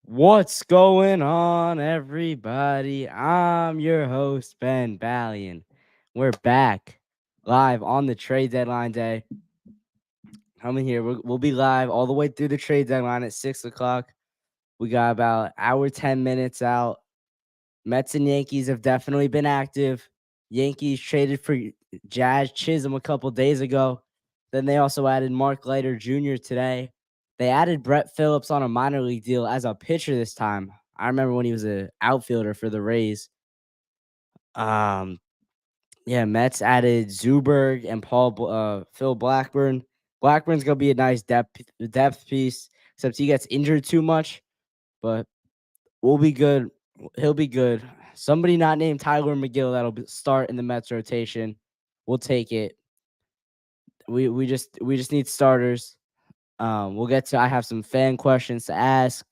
What's going on, everybody? I'm your host, Ben Ballion. We're back live on the trade deadline day. Coming here, we'll be live all the way through the trade deadline at 6 o'clock. We got about hour 10 minutes out. Mets and Yankees have definitely been active. Yankees traded for Jazz Chisholm a couple days ago. Then they also added Mark Leiter Jr. today. They added Brett Phillips on a minor league deal as a pitcher this time. I remember when he was an outfielder for the Rays. Um, yeah, Mets added Zuberg and Phil Blackburn. Blackburn's gonna be a nice depth piece, except he gets injured too much. But we'll be good. He'll be good. Somebody not named Tyler McGill start in the Mets rotation. We'll take it. We just need starters. We'll get to. I have some fan questions to ask.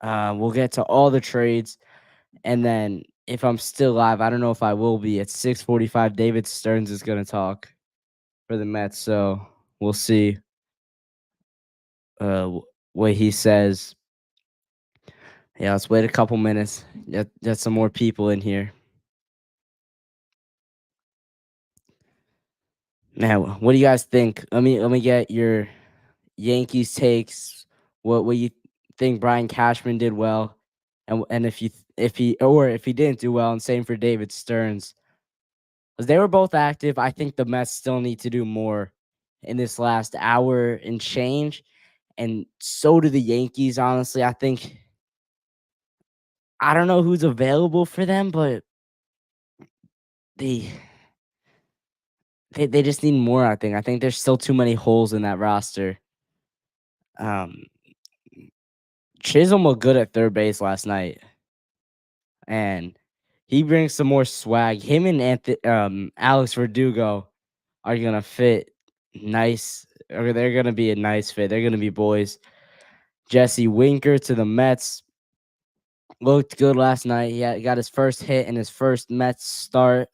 We'll get to all the trades, and then if I'm still live, I don't know if I will be at 6:45. David Stearns is gonna talk for the Mets, so we'll see what he says. Yeah, let's wait a couple minutes. Get some more people in here. Man, what do you guys think? Let me get your Yankees takes. What you think Brian Cashman did well, and if he didn't do well, and same for David Stearns, because they were both active. I think the Mets still need to do more in this last hour and change, and so do the Yankees. Honestly, I don't know who's available for them, but they they just need more. I think there's still too many holes in that roster. Um, Chisholm looked good at third base last night, and he brings some more swag. Him and Alex Verdugo are gonna fit nice, or they're gonna be a nice fit. They're gonna be boys. Jesse Winker to the Mets looked good last night. Got his first hit in his first Mets start.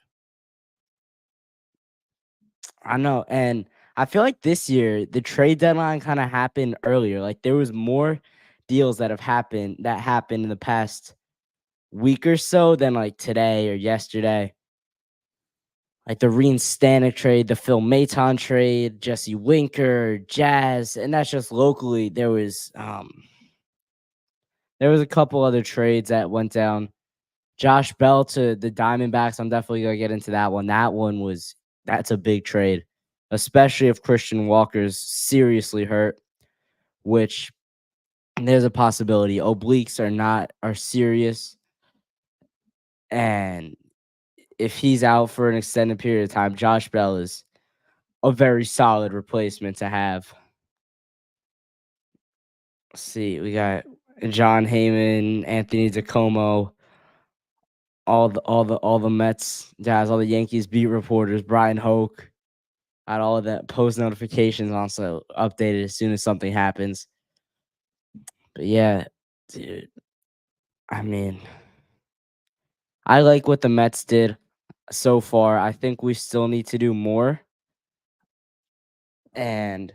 I know, and I feel like this year the trade deadline kind of happened earlier. Like there was more deals that happened in the past week or so than like today or yesterday. Like the Reen Stanek trade, the Phil Maton trade, Jesse Winker, Jazz, and that's just locally. There was a couple other trades that went down. Josh Bell to the Diamondbacks. I'm definitely gonna get into that one. That's a big trade, especially if Christian Walker's seriously hurt, which there's a possibility. Obliques are serious, and if he's out for an extended period of time, Josh Bell is a very solid replacement to have. Let's see, we got John Heyman, Anthony DeComo, all the Mets, Jazz, all the Yankees beat reporters, Brian Hoke, got all of that post notifications also updated as soon as something happens. But yeah, dude, I mean, I like what the Mets did so far. I think we still need to do more, and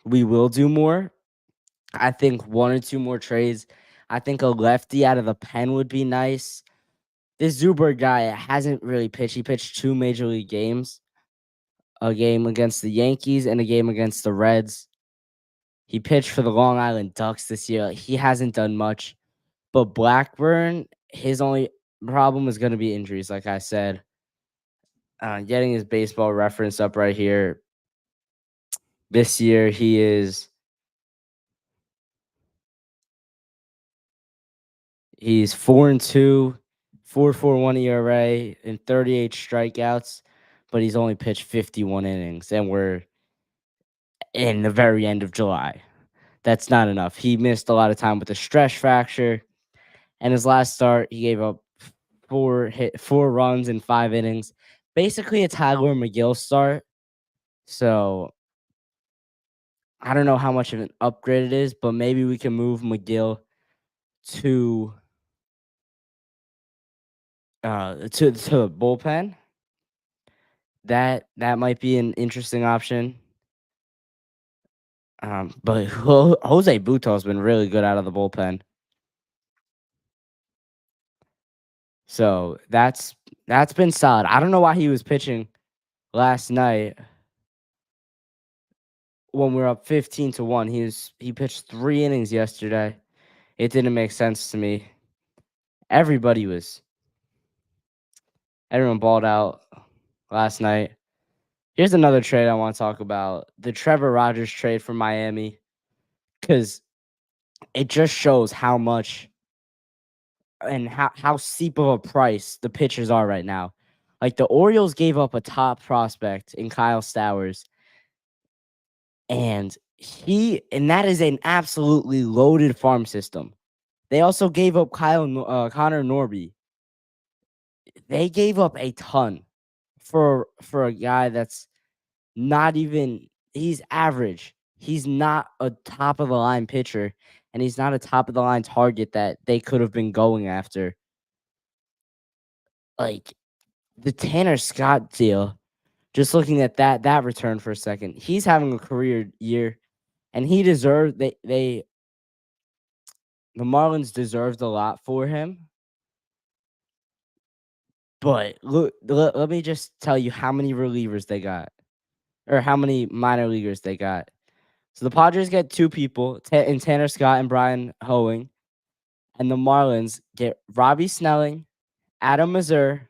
we will do more. I think one or two more trades. I think a lefty out of the pen would be nice. This Zuber guy hasn't really pitched. He pitched two major league games, a game against the Yankees and a game against the Reds. He pitched for the Long Island Ducks this year. He hasn't done much. But Blackburn, his only problem is going to be injuries, like I said. Getting his baseball reference up right here. This year, he's 4-2, 4.41 ERA, and 38 strikeouts, but he's only pitched 51 innings, and we're in the very end of July. That's not enough. He missed a lot of time with a stress fracture, and his last start, he gave up four runs in 5 innings. Basically, a Tyler McGill start. So I don't know how much of an upgrade it is, but maybe we can move McGill to to the bullpen. That might be an interesting option. But Jose Buto's been really good out of the bullpen. So that's been solid. I don't know why he was pitching last night when we were up 15-1. He pitched 3 innings yesterday. It didn't make sense to me. Everybody was everyone balled out last night. Here's another trade I want to talk about. The Trevor Rogers trade from Miami. Because it just shows how much and how steep of a price the pitchers are right now. Like the Orioles gave up a top prospect in Kyle Stowers, and that is an absolutely loaded farm system. They also gave up Connor Norby. They gave up a ton for a guy that's not even he's average. He's not a top of the line pitcher, and he's not a top of the line target that they could have been going after. Like the Tanner Scott deal, just looking at that return for a second, he's having a career year, and he deserved the Marlins deserved a lot for him. But look, let me just tell you how many relievers they got, or how many minor leaguers they got. So the Padres get 2 people, in Tanner Scott and Brian Hoeing, and the Marlins get Robbie Snelling, Adam Mazur,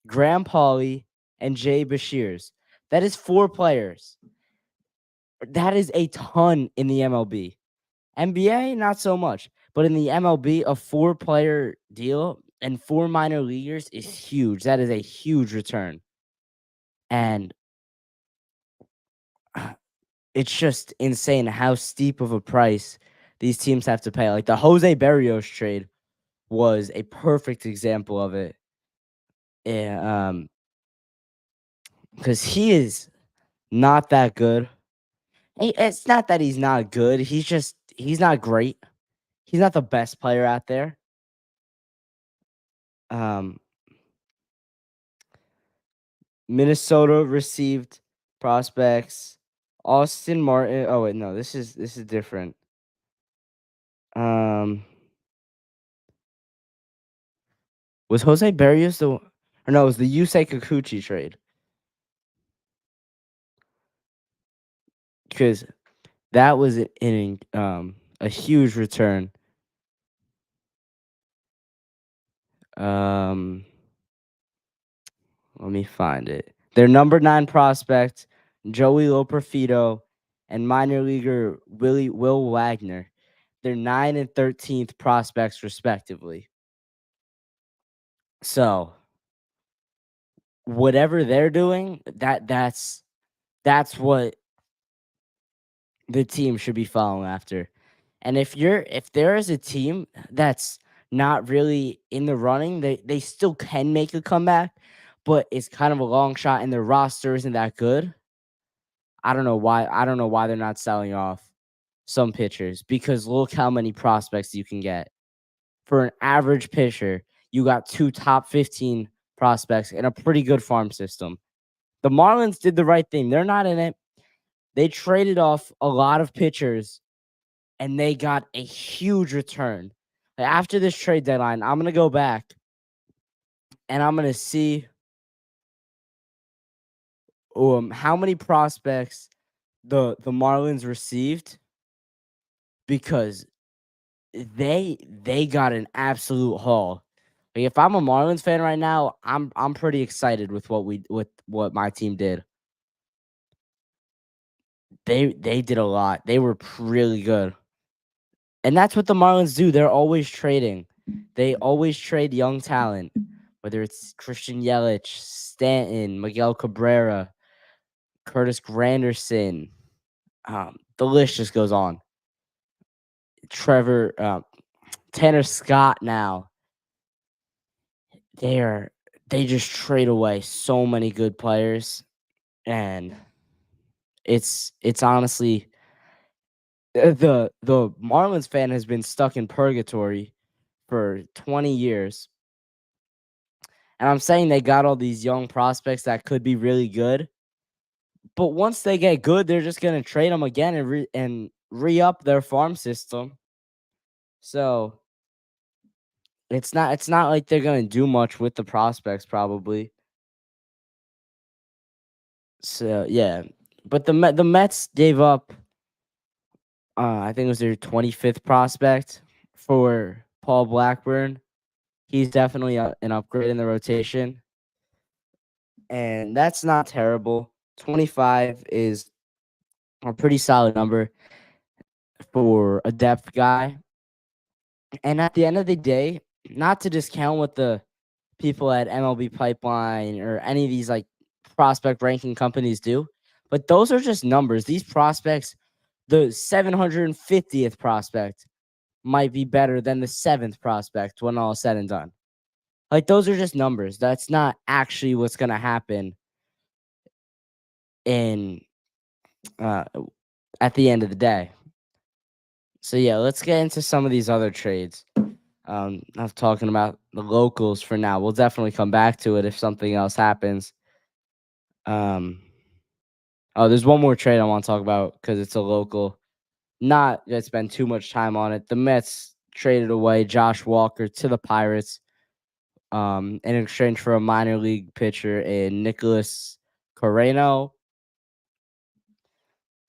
Graham Pauley, and Jay Bashirs. That is 4 players. That is a ton in the MLB. NBA, not so much. But in the MLB, a 4-player deal and 4 minor leaguers is huge. That is a huge return. And it's just insane how steep of a price these teams have to pay. Like the Jose Berrios trade was a perfect example of it. Yeah, because he is not that good. It's not that he's not good. He's not great. He's not the best player out there. Um, Minnesota received prospects. Austin Martin. Oh wait, no, this is different. Um, was Jose Berrios the? Or no, it was the Yusei Kikuchi trade. Because that was a huge return. Um, Let me find it. Their number 9 prospect, Joey Loperfido, and minor leaguer Will Wagner. They're 9 and 13th prospects respectively. So whatever they're doing, that's what the team should be following after. And if there is a team that's not really in the running, they still can make a comeback, but it's kind of a long shot and their roster isn't that good. I don't know why. I don't know why they're not selling off some pitchers, because look how many prospects you can get. For an average pitcher, you got 2 top 15 prospects and a pretty good farm system. The Marlins did the right thing. They're not in it. They traded off a lot of pitchers and they got a huge return. Like, after this trade deadline, I'm going to go back and I'm going to see how many prospects the Marlins received, because they got an absolute haul. Like, if I'm a Marlins fan right now, I'm pretty excited with what my team did. They did a lot. They were really good. And that's what the Marlins do. They're always trading. They always trade young talent, whether it's Christian Yelich, Stanton, Miguel Cabrera, Curtis Granderson. The list just goes on. Tanner Scott now. They just trade away so many good players, and it's honestly the Marlins fan has been stuck in purgatory for 20 years. And I'm saying they got all these young prospects that could be really good, But once they get good, they're just gonna trade them again and re-up their farm system. So it's not like they're gonna do much with the prospects probably. So yeah, but the Mets gave up. I think it was their 25th prospect for Paul Blackburn. He's definitely an upgrade in the rotation, and that's not terrible. 25 is a pretty solid number for a depth guy. And at the end of the day, not to discount what the people at MLB Pipeline or any of these like prospect ranking companies do, but those are just numbers. These prospects, the 750th prospect might be better than the seventh prospect when all is said and done. Like those are just numbers. That's not actually what's gonna happen in uh, at the end of the day. So yeah, let's get into some of these other trades. I'm talking about the locals for now. We'll definitely come back to it if something else happens. Um, there's one more trade I want to talk about because it's a local. Not gonna spend too much time on it. The Mets traded away Josh Walker to the Pirates, in exchange for a minor league pitcher in Nicholas Coreno.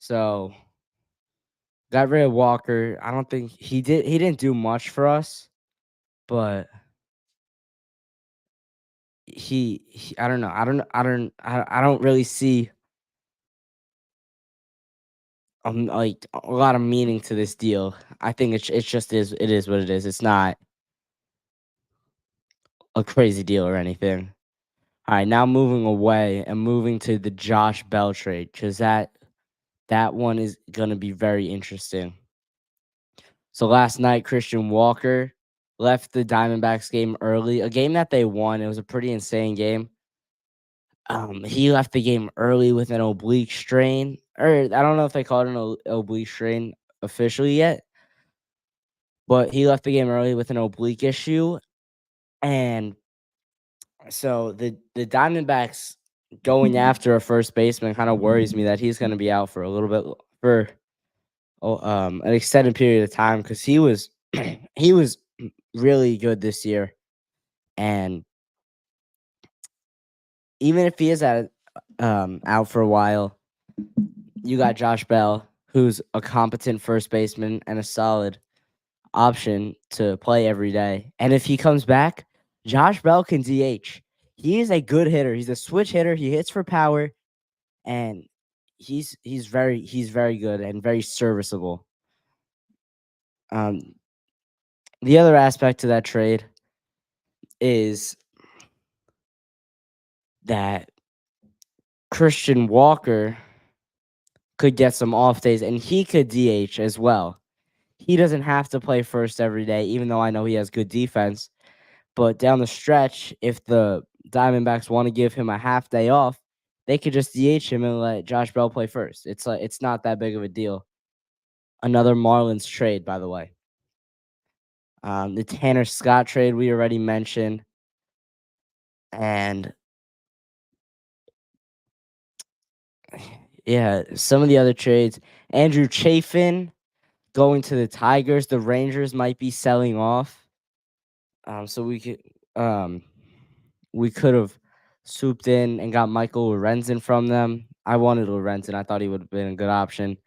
So got rid of Walker. I don't think he did. He didn't do much for us, but I don't know. I don't really see like a lot of meaning to this deal. I think it's just it is what it is. It's not a crazy deal or anything. All right, now moving away and moving to the Josh Bell trade because that one is gonna be very interesting. So last night, Christian Walker left the Diamondbacks game early, a game that they won. It was a pretty insane game. He left the game early with an oblique strain, or I don't know if they called it an oblique strain officially yet, but he left the game early with an oblique issue, and so the Diamondbacks going after a first baseman kind of worries me that he's going to be out for a little bit for an extended period of time because he was he was really good this year, and even if he is out for a while, you got Josh Bell, who's a competent first baseman and a solid option to play every day. And if he comes back, Josh Bell can DH. He is a good hitter. He's a switch hitter. He hits for power, and he's very good and very serviceable. Um, the other aspect to that trade is that Christian Walker could get some off days, and he could DH as well. He doesn't have to play first every day, even though I know he has good defense. But down the stretch, if the Diamondbacks want to give him a half day off, they could just DH him and let Josh Bell play first. It's not that big of a deal. Another Marlins trade, by the way. The Tanner Scott trade we already mentioned, and yeah, some of the other trades. Andrew Chafin going to the Tigers. The Rangers might be selling off. So we could have swooped in and got Michael Lorenzen from them. I wanted Lorenzen. I thought he would have been a good option.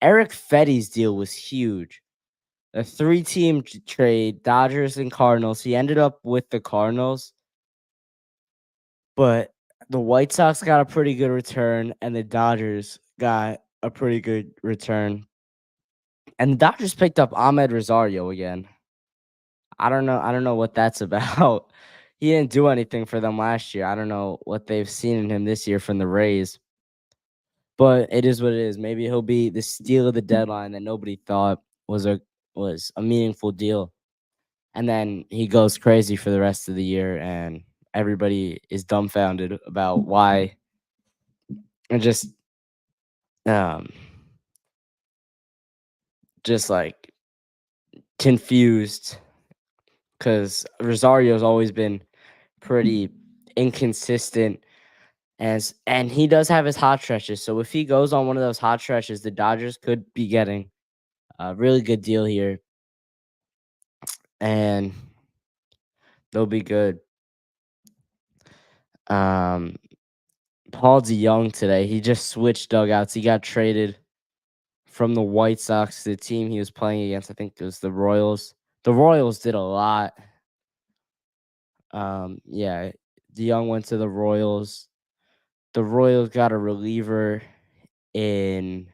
Eric Fetty's deal was huge. A three-team trade, Dodgers and Cardinals. He ended up with the Cardinals, but the White Sox got a pretty good return, and the Dodgers got a pretty good return. And the Dodgers picked up Ahmed Rosario again. I don't know what that's about. He didn't do anything for them last year. I don't know what they've seen in him this year from the Rays. But it is what it is. Maybe he'll be the steal of the deadline that nobody thought was a meaningful deal. And then he goes crazy for the rest of the year and everybody is dumbfounded about why and um just like confused because Rosario's always been pretty inconsistent And he does have his hot stretches. So if he goes on one of those hot stretches, the Dodgers could be getting a really good deal here, and they'll be good. Um, Paul DeYoung today, he just switched dugouts. He got traded from the White Sox to the team he was playing against. I think it was the Royals. The Royals did a lot. Yeah, DeYoung went to the Royals. The Royals got a reliever in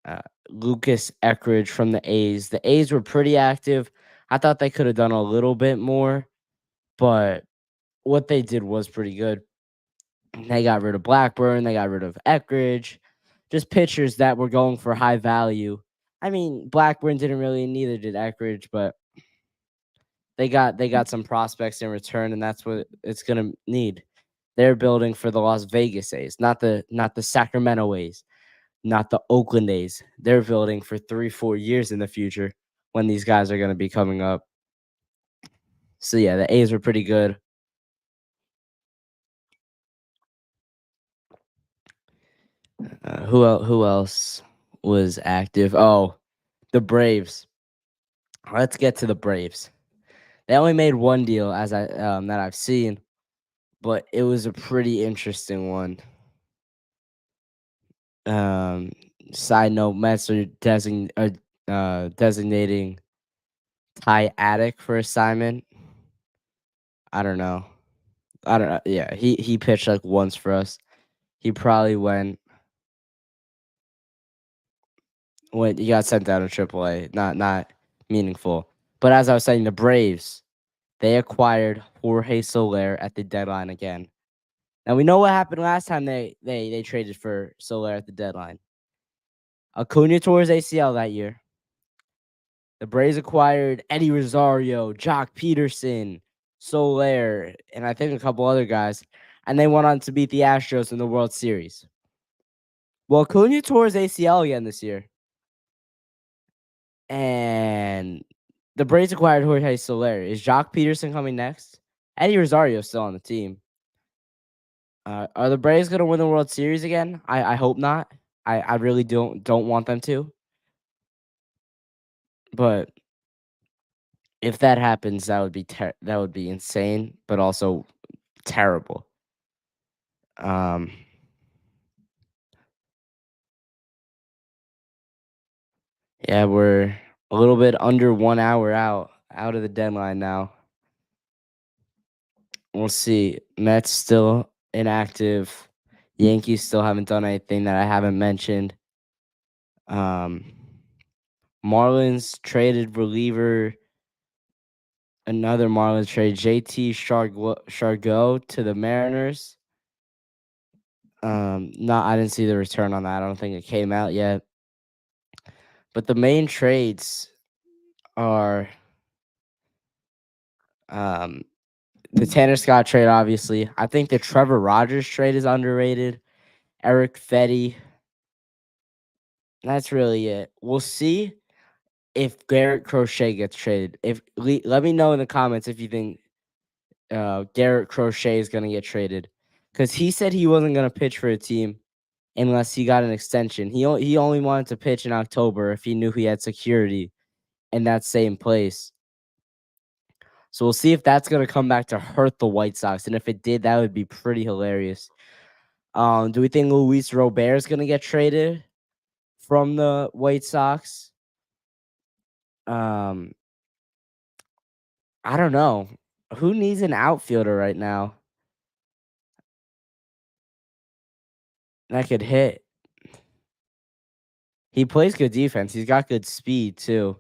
uh, Lucas Eckridge from the A's. The A's were pretty active. I thought they could have done a little bit more, but what they did was pretty good. They got rid of Blackburn. They got rid of Eckridge. Just pitchers that were going for high value. I mean, Blackburn didn't really, neither did Eckridge, but they got some prospects in return, and that's what it's gonna need. They're building for the Las Vegas A's, not the Sacramento A's, not the Oakland A's. They're building for 3-4 years in the future when these guys are gonna be coming up. So yeah, the A's were pretty good. Who else was active? Oh, the Braves. Let's get to the Braves. They only made one deal as I that I've seen, but it was a pretty interesting one. Um, Side note: Mets are designating Ty Attic for assignment. I don't know. I don't know. Yeah, he pitched like once for us. He probably went. He got sent down to AAA. Not meaningful. But as I was saying, the Braves, they acquired Jorge Soler at the deadline again. Now we know what happened last time they traded for Soler at the deadline. Acuna tore his ACL that year. The Braves acquired Eddie Rosario, Jock Peterson, Soler, and I think a couple other guys, and they went on to beat the Astros in the World Series. Well, Acuna tore his ACL again this year, and the Braves acquired Jorge Soler. Is Jock Peterson coming next? Eddie Rosario is still on the team. Are the Braves going to win the World Series again? I hope not. I really don't want them to. But if that happens, that would be insane, but also terrible. Um, yeah, we're a little bit under 1 hour out of the deadline now. We'll see. Mets still inactive. Yankees still haven't done anything that I haven't mentioned. Um, Marlins traded reliever. Another Marlins trade, JT Chargot to the Mariners. No, I didn't see the return on that. I don't think it came out yet. But the main trades are the Tanner Scott trade, obviously. I think the Trevor Rogers trade is underrated. Eric Fetty. That's really it. We'll see if Garrett Crochet gets traded. Let me know in the comments if you think Garrett Crochet is going to get traded, because he said he wasn't going to pitch for a team unless he got an extension. He only wanted to pitch in October if he knew he had security in that same place. So we'll see if that's going to come back to hurt the White Sox, and if it did, that would be pretty hilarious. Do we think Luis Robert is going to get traded from the White Sox? I don't know. Who needs an outfielder right now that could hit? He plays good defense. He's got good speed too.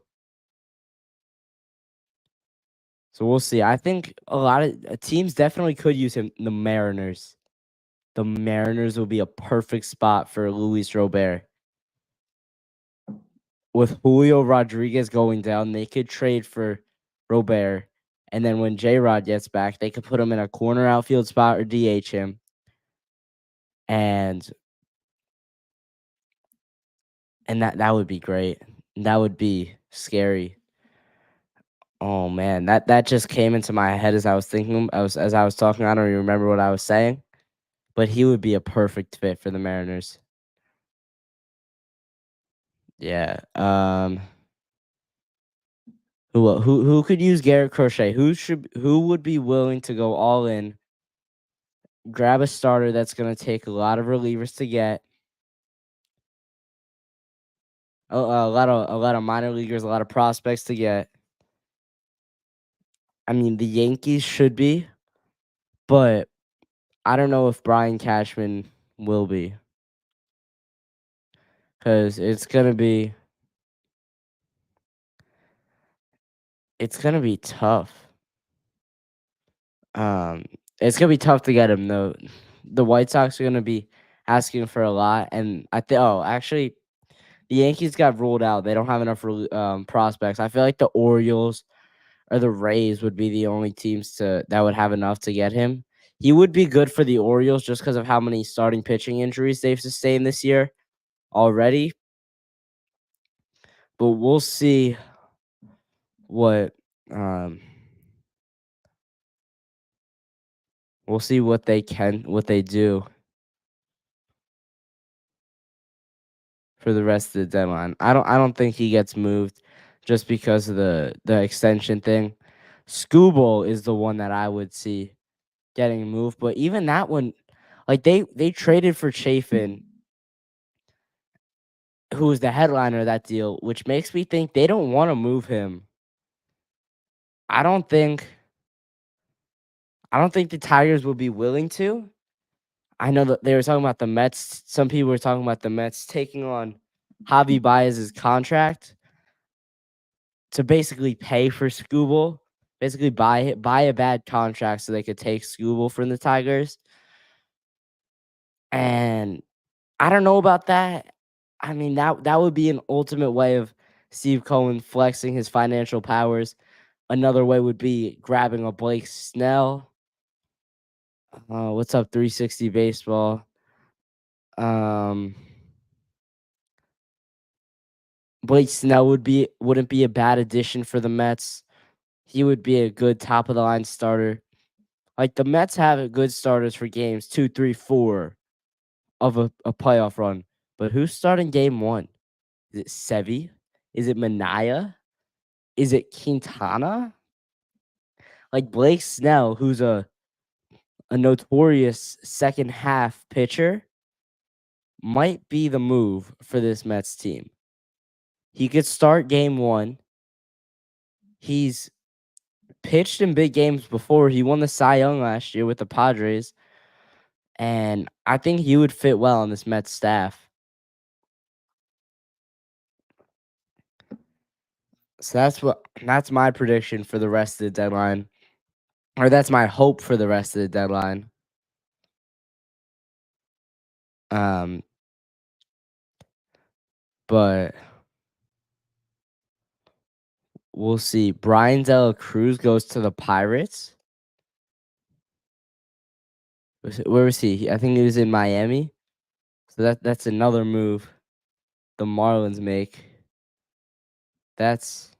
So we'll see. I think a lot of teams definitely could use him. The Mariners. The Mariners will be a perfect spot for Luis Robert. With Julio Rodriguez going down, they could trade for Robert. And then when J-Rod gets back, they could put him in a corner outfield spot or DH him. And that would be great. That would be scary. Oh man, that just came into my head as I was thinking. As I was talking. I don't even remember what I was saying. but he would be a perfect fit for the Mariners. Yeah. Who could use Garrett Crochet? Who would be willing to go all in, grab a starter that's going to take a lot of relievers to get, a lot of minor leaguers, a lot of prospects to get. I mean, the Yankees should be, but I don't know if Brian Cashman will be, because it's gonna be tough. Um, it's gonna be tough to get him though. The White Sox are gonna be asking for a lot, and I think. Oh, actually, the Yankees got ruled out. They don't have enough prospects. I feel like the Orioles or the Rays would be the only teams that would have enough to get him. He would be good for the Orioles just because of how many starting pitching injuries they've sustained this year already. But what um we'll see what they do for the rest of the deadline. I don't think he gets moved just because of the extension thing. Scooble is the one that I would see getting moved, but even that one, like they traded for Chafin, who was the headliner of that deal, which makes me think they don't want to move him. I don't think I don't think the Tigers would be willing to. I know that they were talking about the Mets. Some people were talking about the Mets taking on Javi Baez's contract to basically pay for Scooble, basically buy a bad contract so they could take Scooble from the Tigers. And I don't know about that. I mean that would be an ultimate way of Steve Cohen flexing his financial powers. Another way would be grabbing a Blake Snell. What's up, 360 baseball? Um, Blake Snell wouldn't be a bad addition for the Mets. He would be a good top of the line starter. Like the Mets have good starters for games 2, 3, 4 of a playoff run. But who's starting game 1? Is it Sevy? Is it Mania? Is it Quintana? Like Blake Snell, who's a notorious second half pitcher, might be the move for this Mets team. He could start game 1. He's pitched in big games before. He won the Cy Young last year with the Padres, and I think he would fit well on this Mets staff. So that's my prediction for the rest of the deadline, or that's my hope for the rest of the deadline. Um, but we'll see. Brian De La Cruz goes to the Pirates. Where was he? I think he was in Miami. So that's another move the Marlins make. That's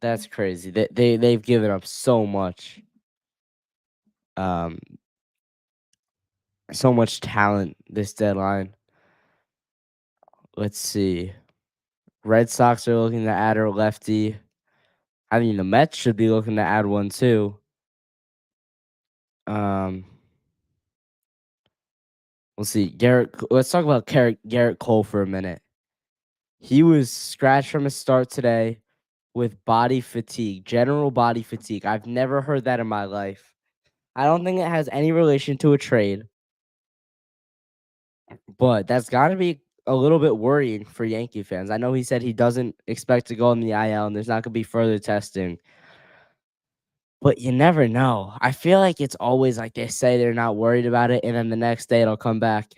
that's crazy. They've given up um so much talent this deadline. Let's see. Red Sox are looking to add a lefty. I mean, the Mets should be looking to add one too. Um, we'll see. Let's talk about Garrett Cole for a minute. He was scratched from his start today with body fatigue, general body fatigue. I've never heard that in my life. I don't think it has any relation to a trade, but that's got to be a little bit worrying for Yankee fans. I know he said he doesn't expect to go in the IL and there's not going to be further testing, but you never know. I feel like it's always like they say they're not worried about it, and then the next day it'll come back.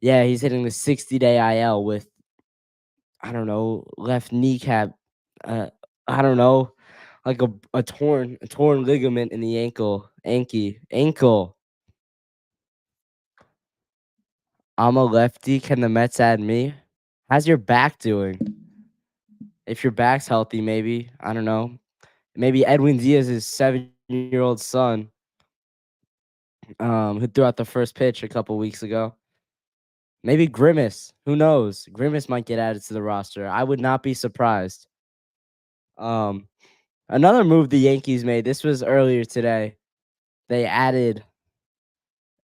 Yeah, he's hitting the 60-day IL with, I don't know, left kneecap. Uh, I don't know, like a torn ligament in the ankle. I'm a lefty. Can the Mets add me? How's your back doing? If your back's healthy, maybe. I don't know. Maybe Edwin Diaz's 7-year-old son. who threw out the first pitch a couple weeks ago. Maybe Grimace. Who knows? Grimace might get added to the roster. I would not be surprised. Um, Another move the Yankees made. This was earlier today. They added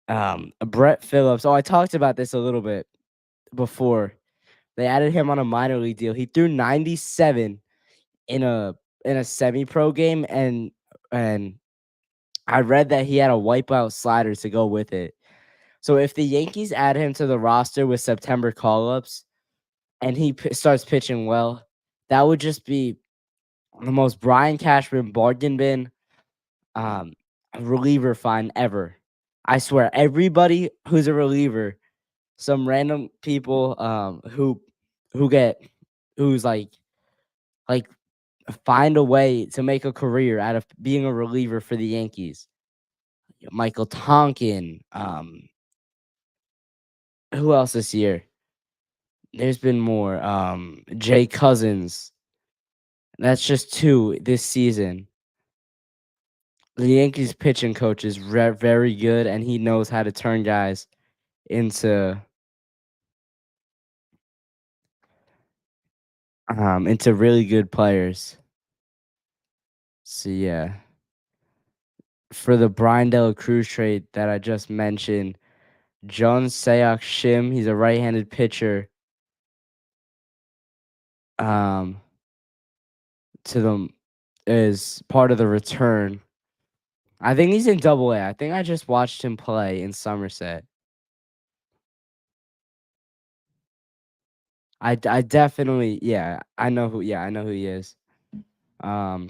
Brett Phillips. Oh, I talked about this a little bit before. They added him on a minor league deal. He threw 97 in a semi-pro game, and I read that he had a wipeout slider to go with it. So if the Yankees add him to the roster with September call-ups and he starts pitching well, that would just be the most Brian Cashman bargain bin um, reliever find ever. I swear, everybody who's a reliever, some random people who's like find a way to make a career out of being a reliever for the Yankees. Michael Tonkin, who else this year? There's been more. Jay Cousins. That's just two this season. The Yankees pitching coach is very good, and he knows how to turn guys into really good players. So yeah, for the Brian De La Cruz trade that I just mentioned, John Seok Shim, he's a right-handed pitcher. To them is part of the return. I think he's in Double A. I think I just watched him play in Somerset. I definitely, yeah, I know who he is. Um,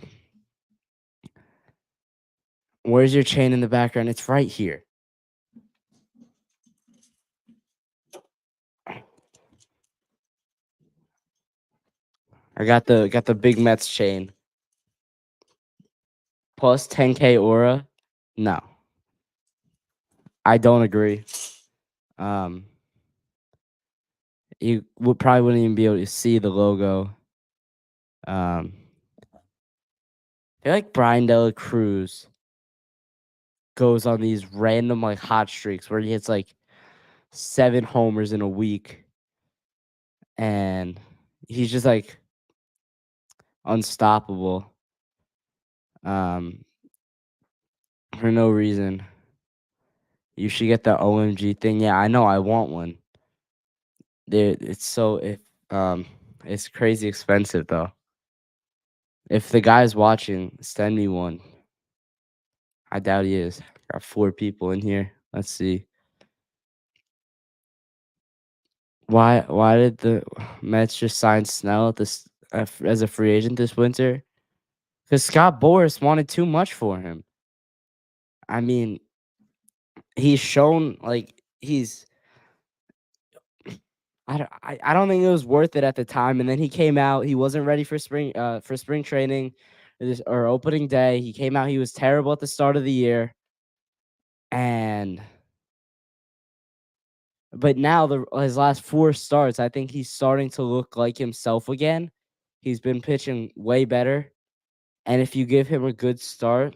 where's your chain in the background? It's right here. I got the big Mets chain. Plus 10K aura. No, I don't agree. You probably wouldn't even be able to see the logo. I feel like Brian De La Cruz goes on these random like hot streaks where he hits like 7 homers in a week, and he's just like unstoppable. For no reason. You should get the OMG thing. Yeah, I know. I want one. It's crazy expensive though. If the guy's watching, send me one. I doubt he is. Got 4 people in here. Let's see. Why did the Mets just sign Snell at this as a free agent this winter? Because Scott Boras wanted too much for him. I mean, he's shown like he's. I don't think it was worth it at the time. And then he came out. He wasn't ready for spring training, or opening day. He came out. He was terrible at the start of the year, but now his last 4 starts, I think he's starting to look like himself again. He's been pitching way better, and if you give him a good start,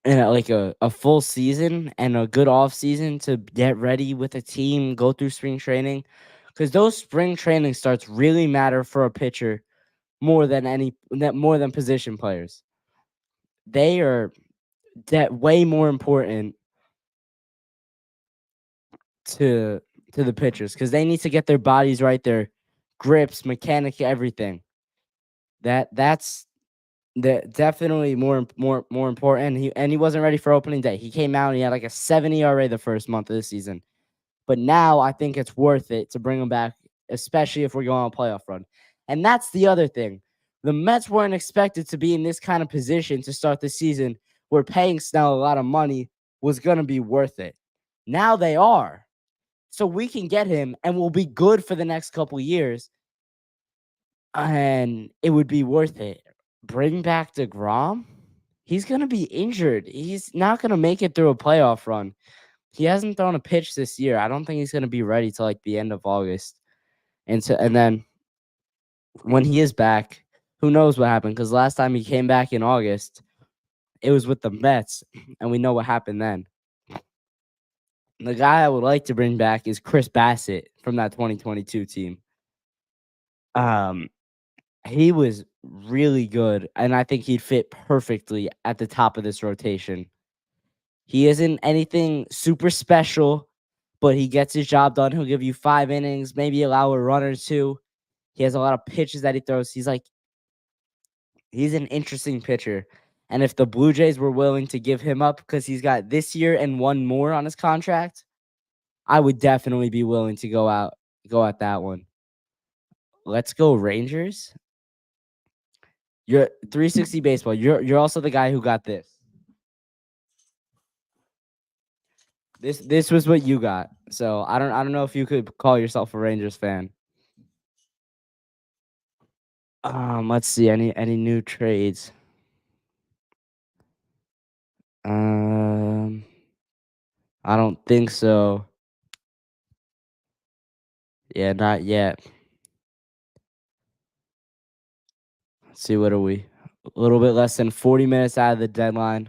and like a full season and a good off season to get ready with a team, go through spring training, because those spring training starts really matter for a pitcher more than position players. They are way more important to the pitchers because they need to get their bodies right, their grips, mechanic, everything. That's definitely more important. He wasn't ready for opening day. He came out and he had like a 7 ERA the first month of the season. But now I think it's worth it to bring him back, especially if we're going on a playoff run. And that's the other thing. The Mets weren't expected to be in this kind of position to start the season where paying Snell a lot of money was going to be worth it. Now they are. So we can get him and we'll be good for the next couple years. And it would be worth it. Bring back DeGrom? He's going to be injured. He's not going to make it through a playoff run. He hasn't thrown a pitch this year. I don't think he's going to be ready till like the end of August. And then when he is back, who knows what happened? Because last time he came back in August, it was with the Mets, and we know what happened then. The guy I would like to bring back is Chris Bassett from that 2022 team. Um, he was really good, and I think he'd fit perfectly at the top of this rotation. He isn't anything super special, but he gets his job done. He'll give you 5 innings, maybe allow a run or two. He has a lot of pitches that he throws. He's an interesting pitcher. And if the Blue Jays were willing to give him up because he's got this year and one more on his contract, I would definitely be willing to go at that one. Let's go Rangers. You're 360 baseball. You're also the guy who got this. This was what you got. So I don't know if you could call yourself a Rangers fan. Let's see any new trades. Um, I don't think so. Yeah, not yet. Let's see, what are we? A little bit less than 40 minutes out of the deadline.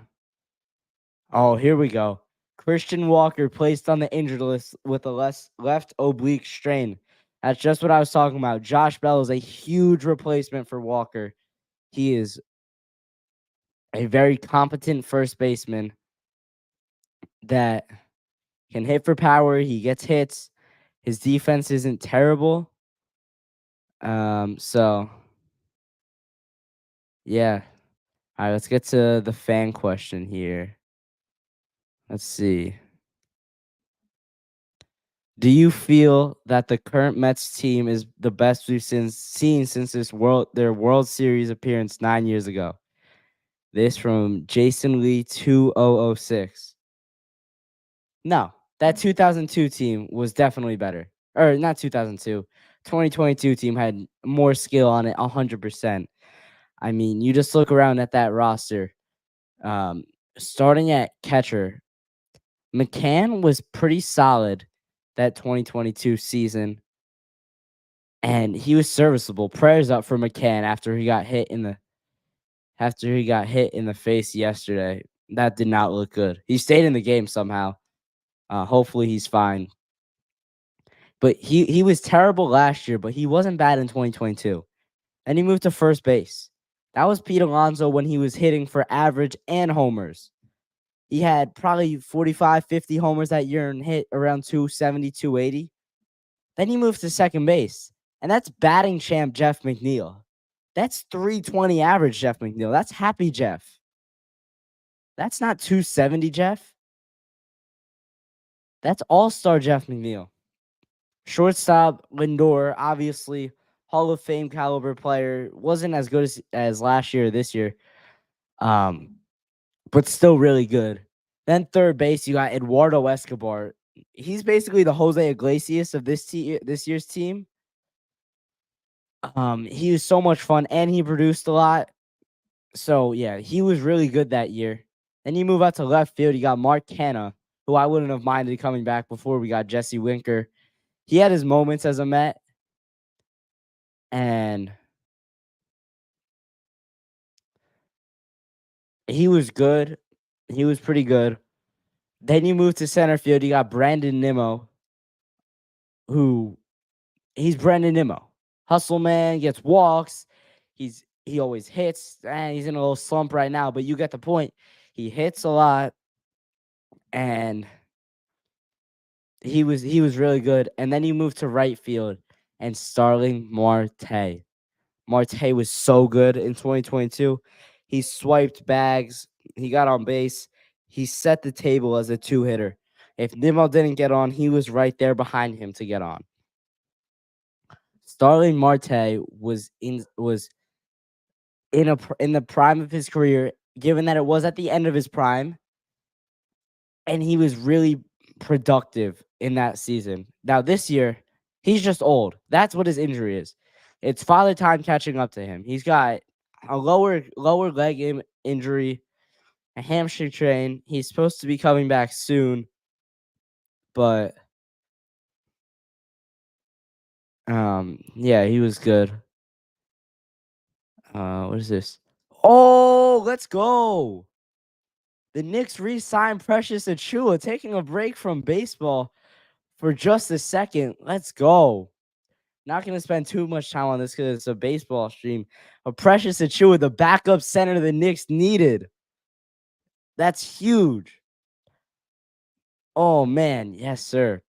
Oh, here we go. Christian Walker placed on the injured list with a left oblique strain. That's just what I was talking about. Josh Bell is a huge replacement for Walker. He is a very competent first baseman that can hit for power. He gets hits. His defense isn't terrible. So yeah. All right, let's get to the fan question here. Let's see. Do you feel that the current Mets team is the best we've seen since their World Series appearance 9 years ago? This from Jason Lee 2006. No, that 2002 team was definitely better. Or not 2002. 2022 team had more skill on it 100%. I mean, you just look around at that roster. Um, Starting at catcher, McCann was pretty solid that 2022 season, and he was serviceable. Prayers up for McCann after he got hit in the face yesterday. That did not look good. He stayed in the game somehow. Hopefully he's fine. But he was terrible last year, but he wasn't bad in 2022. And he moved to first base. That was Pete Alonso when he was hitting for average and homers. He had probably 45, 50 homers that year and hit around 270, 280. Then he moved to second base. And that's batting champ Jeff McNeil. That's 320 average Jeff McNeil. That's happy Jeff. That's not 270 Jeff. That's all-star Jeff McNeil. Shortstop Lindor, obviously Hall of Fame caliber player, wasn't as good as last year or this year, but still really good. Then third base, you got Eduardo Escobar. He's basically the Jose Iglesias of this year's team. He was so much fun, and he produced a lot. So yeah, he was really good that year. Then you move out to left field. You got Mark Canha, who I wouldn't have minded coming back before we got Jesse Winker. He had his moments as a Met, and he was good. He was pretty good. Then you move to center field. You got Brandon Nimmo, who he's Brandon Nimmo. Hustle man, gets walks. He always hits. And he's in a little slump right now, but you get the point. He hits a lot, and he was really good. And then you move to right field, and Starling Marte. Marte was so good in 2022. He swiped bags. He got on base. He set the table as a two-hitter. If Nimmo didn't get on, he was right there behind him to get on. Starling Marte was in the prime of his career, given that it was at the end of his prime, and he was really productive in that season. Now this year, he's just old. That's what his injury is. It's father time catching up to him. He's got a lower leg injury, a hamstring strain. He's supposed to be coming back soon, but yeah, he was good. What is this? Oh, let's go. The Knicks re-signed Precious Achiuwa, taking a break from baseball for just a second. Let's go. Not going to spend too much time on this because it's a baseball stream. But Precious Achiuwa, the backup center the Knicks needed. That's huge. Oh, man. Yes, sir.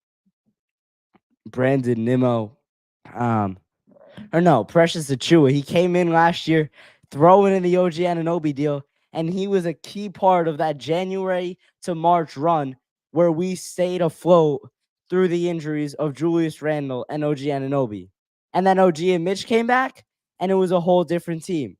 Brandon Nimmo. Precious Achiuwa. He came in last year throwing in the OG Anunoby deal, and he was a key part of that January to March run where we stayed afloat through the injuries of Julius Randle and OG Anunoby. And then OG and Mitch came back, and it was a whole different team.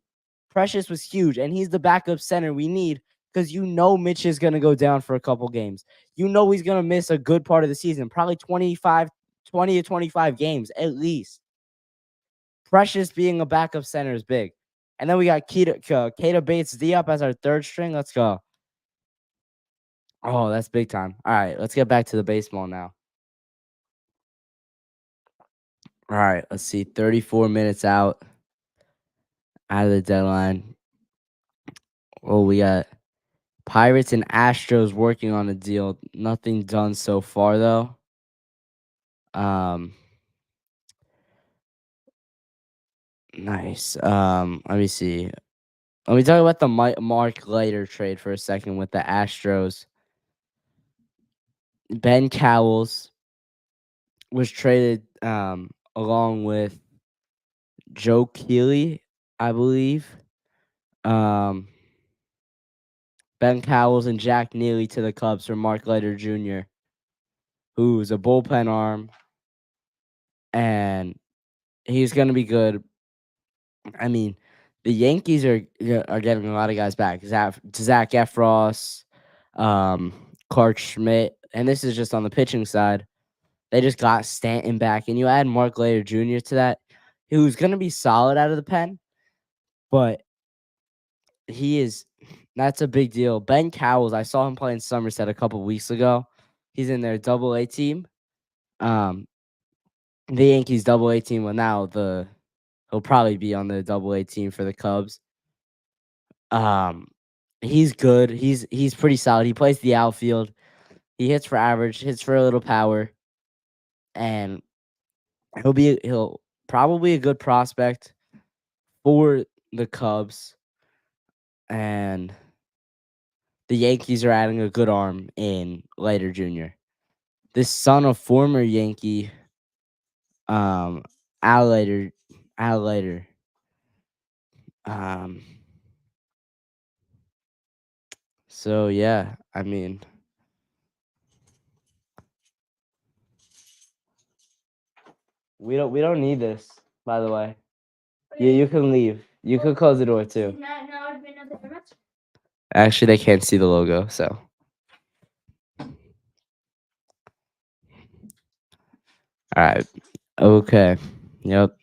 Precious was huge, and he's the backup center we need because Mitch is going to go down for a couple games. He's going to miss a good part of the season, probably 20 to 25 games at least. Precious being a backup center is big. And then we got Keita Bates Diop as our third string. Let's go. Oh, that's big time. All right, let's get back to the baseball now. All right, let's see. 34 minutes out of the deadline. Oh, we got Pirates and Astros working on a deal. Nothing done so far, though. Nice. Let me see. Let me talk about the Mark Leiter trade for a second with the Astros. Ben Cowles was traded along with Joe Keeley, I believe. Ben Cowles and Jack Neely to the Cubs for Mark Leiter Jr., who's a bullpen arm, and he's going to be good. I mean, the Yankees are getting a lot of guys back. Zach Efros, Clark Schmidt, and this is just on the pitching side. They just got Stanton back, and you add Mark Leiter Jr. to that, who's going to be solid out of the pen, but that's a big deal. Ben Cowles, I saw him play in Somerset a couple weeks ago. He's in their Double-A team. The Yankees Double-A team. Well, now he'll probably be on the Double-A team for the Cubs. He's good. He's pretty solid. He plays the outfield. He hits for average, hits for a little power, and he'll probably a good prospect for the Cubs. And the Yankees are adding a good arm in Leiter Jr. This son of former Yankee, Al Leiter. So yeah, I mean, we don't need this, by the way. Yeah, you can leave. You could close the door too. Actually, they can't see the logo, so. All right. Okay. Yep.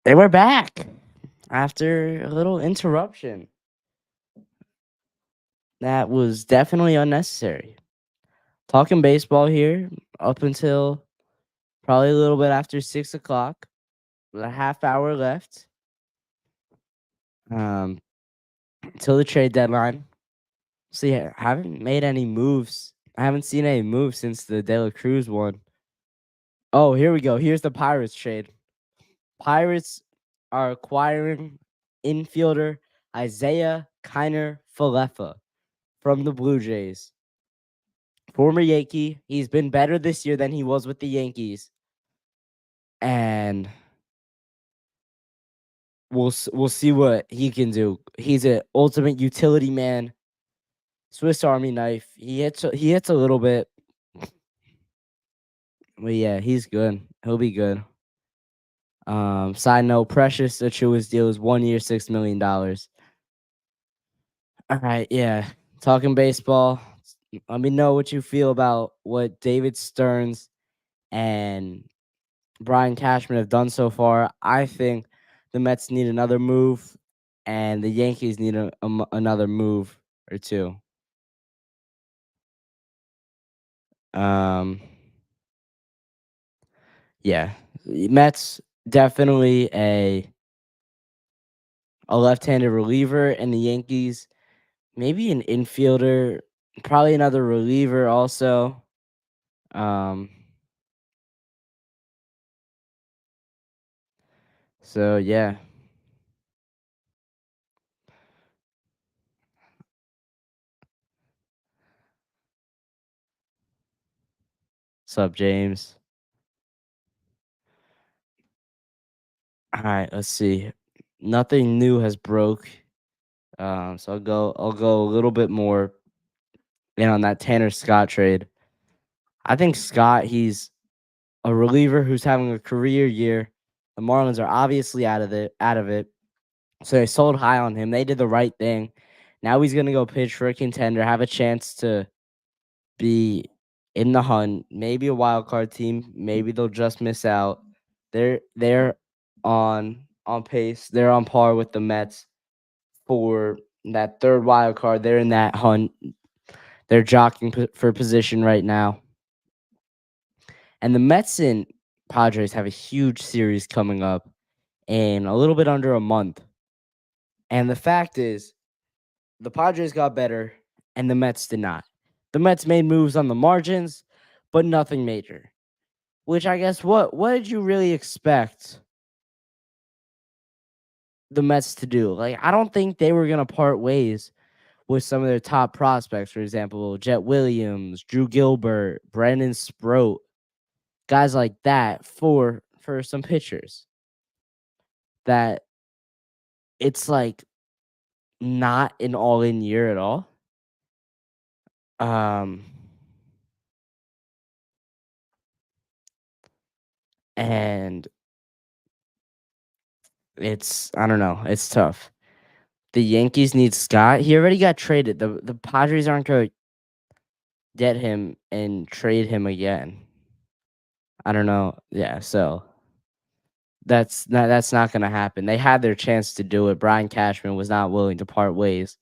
They were back after a little interruption. That was definitely unnecessary. Talking baseball here up until probably a little bit after 6 o'clock. With a half hour left. Until the trade deadline. See, I haven't made any moves. I haven't seen any moves since the De La Cruz one. Oh, here we go. Here's the Pirates trade. Pirates are acquiring infielder Isaiah Kiner Falefa from the Blue Jays. Former Yankee. He's been better this year than he was with the Yankees. And we'll see what he can do. He's an ultimate utility man. Swiss Army knife. He hits a little bit. But yeah, he's good. He'll be good. Side note, Precious Achiuwa's deal is 1 year, $6 million. All right, yeah. Talking baseball. Let me know what you feel about what David Stearns and Brian Cashman have done so far. I think the Mets need another move, and the Yankees need another move or two. Um, yeah, Mets definitely a left-handed reliever, and the Yankees maybe an infielder, probably another reliever also. Um, so yeah, sup, James? All right, let's see. Nothing new has broke. So I'll go a little bit more in on that Tanner Scott trade. I think Scott, he's a reliever who's having a career year. The Marlins are obviously out of it. So they sold high on him. They did the right thing. Now he's gonna go pitch for a contender, have a chance to be in the hunt, maybe a wild card team. Maybe they'll just miss out. They're on pace. They're on par with the Mets for that third wild card. They're in that hunt. They're jockeying for position right now. And the Mets and Padres have a huge series coming up in a little bit under a month. And the fact is, the Padres got better and the Mets did not. The Mets made moves on the margins, but nothing major. Which I guess what did you really expect the Mets to do? Like I don't think they were gonna part ways with some of their top prospects. For example, Jet Williams, Drew Gilbert, Brandon Sproat, guys like that for some pitchers. That it's like not an all in year at all. Um and it's I don't know, it's tough. The Yankees need Scott. He already got traded. The Padres aren't going to get him and trade him again. I don't know. Yeah, so that's not going to happen. They had their chance to do it. Brian Cashman was not willing to part ways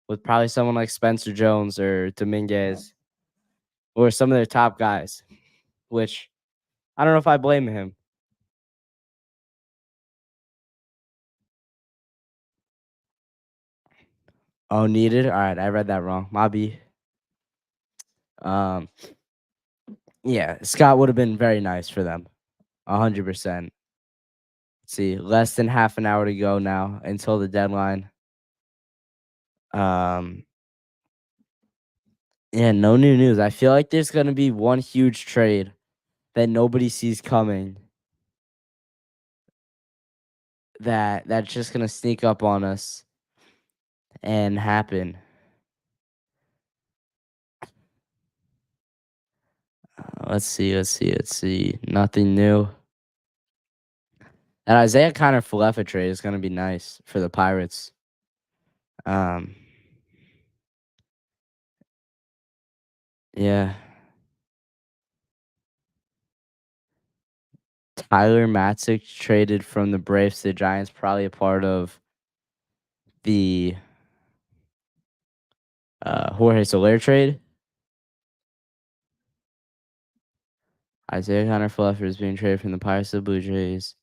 with probably someone like Spencer Jones or Dominguez or some of their top guys, which I don't know if I blame him. Oh, needed. All right, I read that wrong. Mobby. Um, yeah, Scott would have been very nice for them. 100%. See, less than half an hour to go now until the deadline. Um, yeah, no new news. I feel like there's gonna be one huge trade that nobody sees coming. That's just gonna sneak up on us and happen. Let's see. Nothing new. That Isaiah Connor Falefa trade is gonna be nice for the Pirates. Um, yeah. Tyler Matzik traded from the Braves to the Giants, probably a part of the Jorge Soler trade. Isaiah Connor Falefa is being traded from the Pirates to the Blue Jays.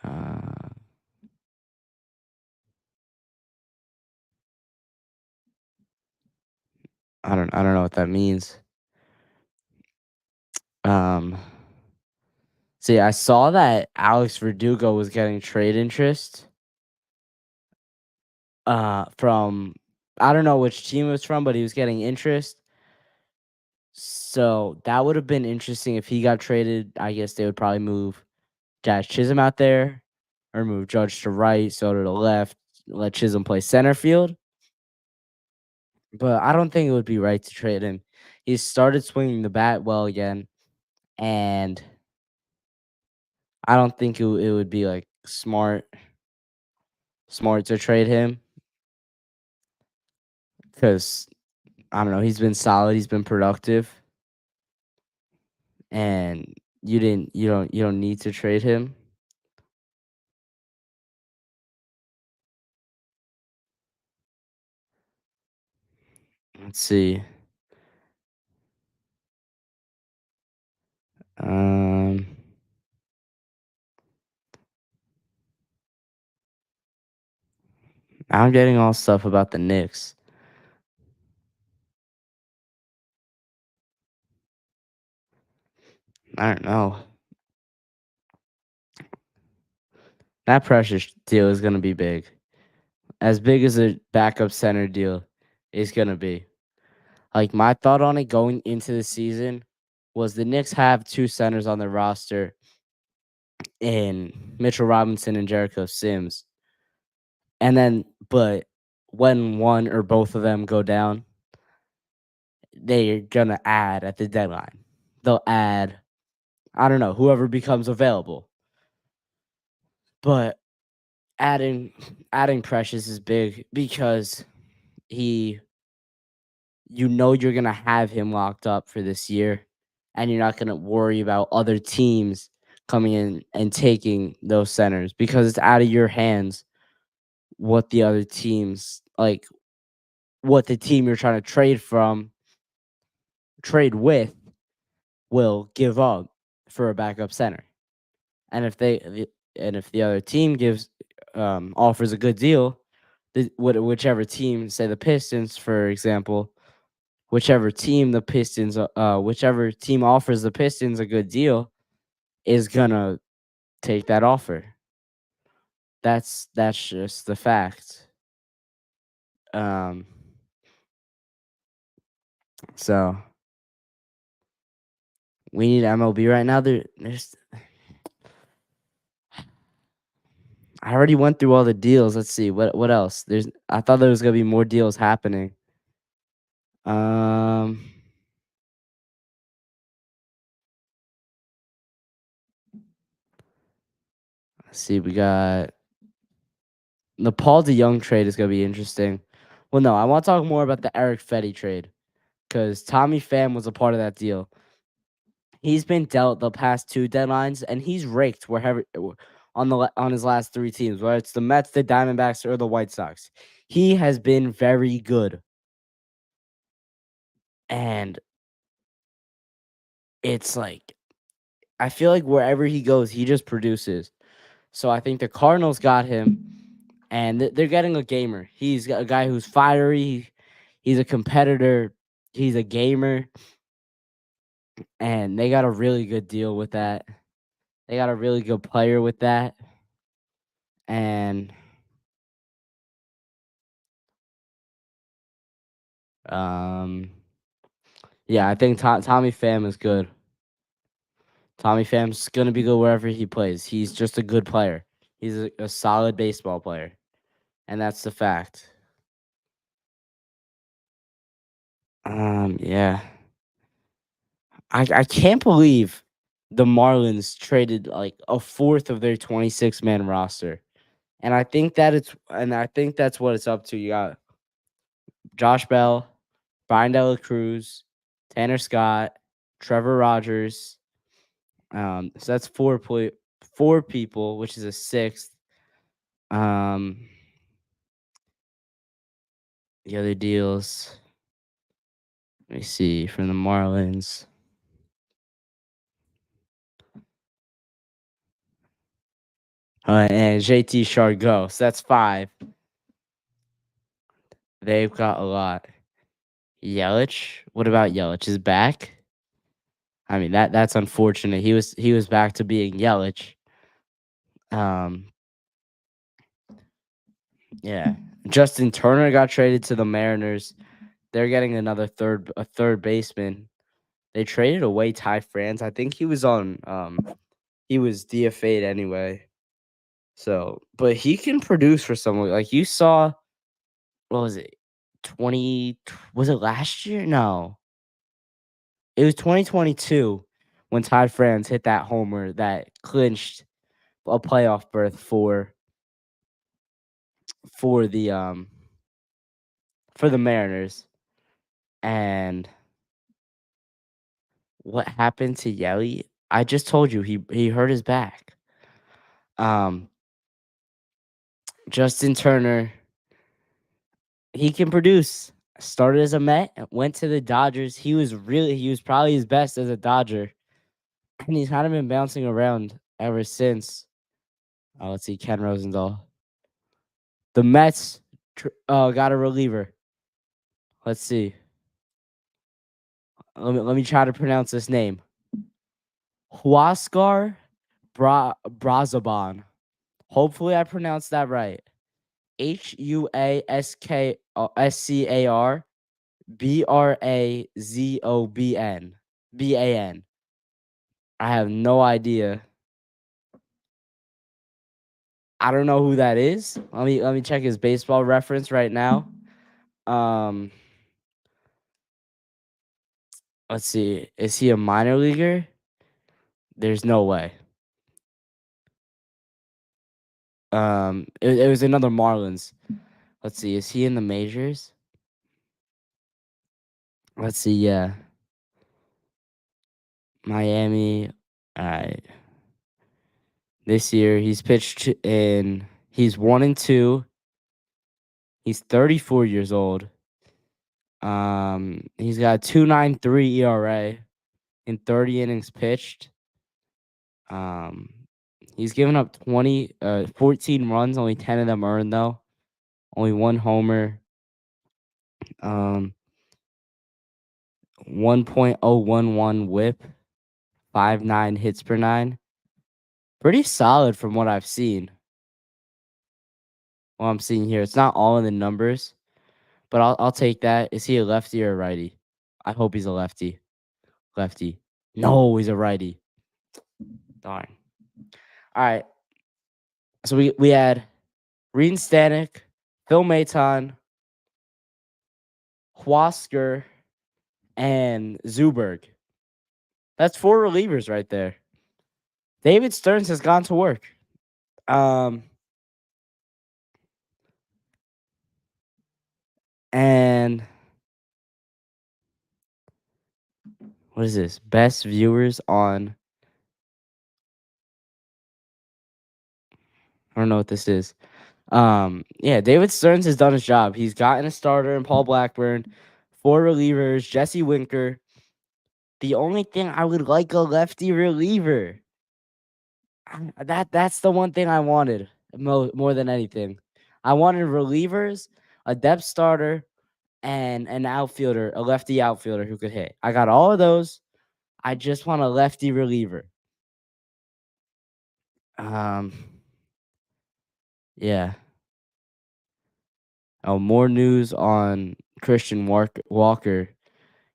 Uh, I don't know what that means. Um, see, I saw that Alex Verdugo was getting trade interest. From I don't know which team it was from, but he was getting interest. So that would have been interesting if he got traded. I guess they would probably move Jazz Chisholm out there, or move Judge to right, so to the left, let Chisholm play center field. But I don't think it would be right to trade him. He started swinging the bat well again, and I don't think it would be like smart to trade him because I don't know. He's been solid. He's been productive, and you don't need to trade him. Let's see. Um, I'm getting all stuff about the Knicks. I don't know. That pressure deal is gonna be big. As big as a backup center deal is gonna be. Like my thought on it going into the season was the Knicks have two centers on their roster in Mitchell Robinson and Jericho Sims. And then but when one or both of them go down, they're gonna add at the deadline. They'll add, I don't know, whoever becomes available. But adding adding Precious is big because he you're gonna have him locked up for this year, and you're not gonna worry about other teams coming in and taking those centers because it's out of your hands what the other teams like what the team you're trying to trade with will give up for a backup center. And if the other team offers a good deal, whichever team, say the Pistons, for example, whichever team offers the Pistons a good deal is gonna take that offer. That's just the fact. Um, so we need MLB right now. I already went through all the deals. Let's see what else. I thought there was gonna be more deals happening. Um, let's see. We got the Paul DeYoung trade is gonna be interesting. Well, no, I want to talk more about the Eric Fetty trade because Tommy Pham was a part of that deal. He's been dealt the past two deadlines, and he's raked wherever on his last three teams, whether it's the Mets, the Diamondbacks, or the White Sox. He has been very good, and it's like I feel like wherever he goes, he just produces. So I think the Cardinals got him, and they're getting a gamer. He's a guy who's fiery. He's a competitor. He's a gamer, and they got a really good deal with that. They got a really good player with that, and um, yeah, I think Tommy Pham is good. Tommy Pham's gonna be good wherever he plays. He's just a good player. He's a solid baseball player, and that's the fact. Yeah. I can't believe the Marlins traded like a fourth of their 26-man roster. And I think that's what it's up to. You got Josh Bell, Brian Dela Cruz, Tanner Scott, Trevor Rogers. So that's four people, which is a sixth. Um, the other deals. Let me see from the Marlins. And JT Chargot. So that's five. They've got a lot. Yelich. What about Yelich? Is back? I mean that's unfortunate. He was back to being Yelich. Um, yeah. Justin Turner got traded to the Mariners. They're getting a third baseman. They traded away Ty France. I think he was DFA'd anyway. So, but he can produce for someone like you saw. What was it? 20 was it last year? No. It was 2022 when Ty France hit that homer that clinched a playoff berth for the um for the Mariners. And what happened to Yelly? I just told you he hurt his back. Um Justin Turner, he can produce. Started as a Met, went to the Dodgers. He was probably his best as a Dodger. and he's kind of been bouncing around ever since. Let's see, Ken Rosenthal. The Mets got a reliever. Let's see. Let me try to pronounce this name. Huascar Brazaban. Hopefully, I pronounced that right. HUASCARBRAZOBN. I have no idea. I don't know who that is. Let me check his baseball reference right now. Um, let's see. Is he a minor leaguer? There's no way. It was another Marlins. Let's see. Is he in the majors? Let's see. Yeah, Miami. All right. This year he's pitched in. He's 1-2. He's 34 years old. He's got a 2.93 ERA in 30 innings pitched. Um, he's given up 14 runs, only 10 of them earned though. Only one homer. Um, 1.011 WHIP, 5.9 hits per nine. Pretty solid from what I've seen. What I'm seeing here, it's not all in the numbers, but I'll take that. Is he a lefty or a righty? I hope he's a lefty. Lefty. No, he's a righty. Darn. All right. So we had Reed Stanek, Phil Maton, Huasker, and Zuberg. That's 4 relievers right there. David Stearns has gone to work. And what is this? Best viewers on. I don't know what this is. Yeah, David Stearns has done his job. He's gotten a starter in Paul Blackburn, 4 relievers, Jesse Winker. The only thing I would like a lefty reliever. That's the one thing I wanted more than anything. I wanted relievers, a depth starter, and an outfielder, a lefty outfielder who could hit. I got all of those. I just want a lefty reliever. Um, yeah. Oh, more news on Christian Walker.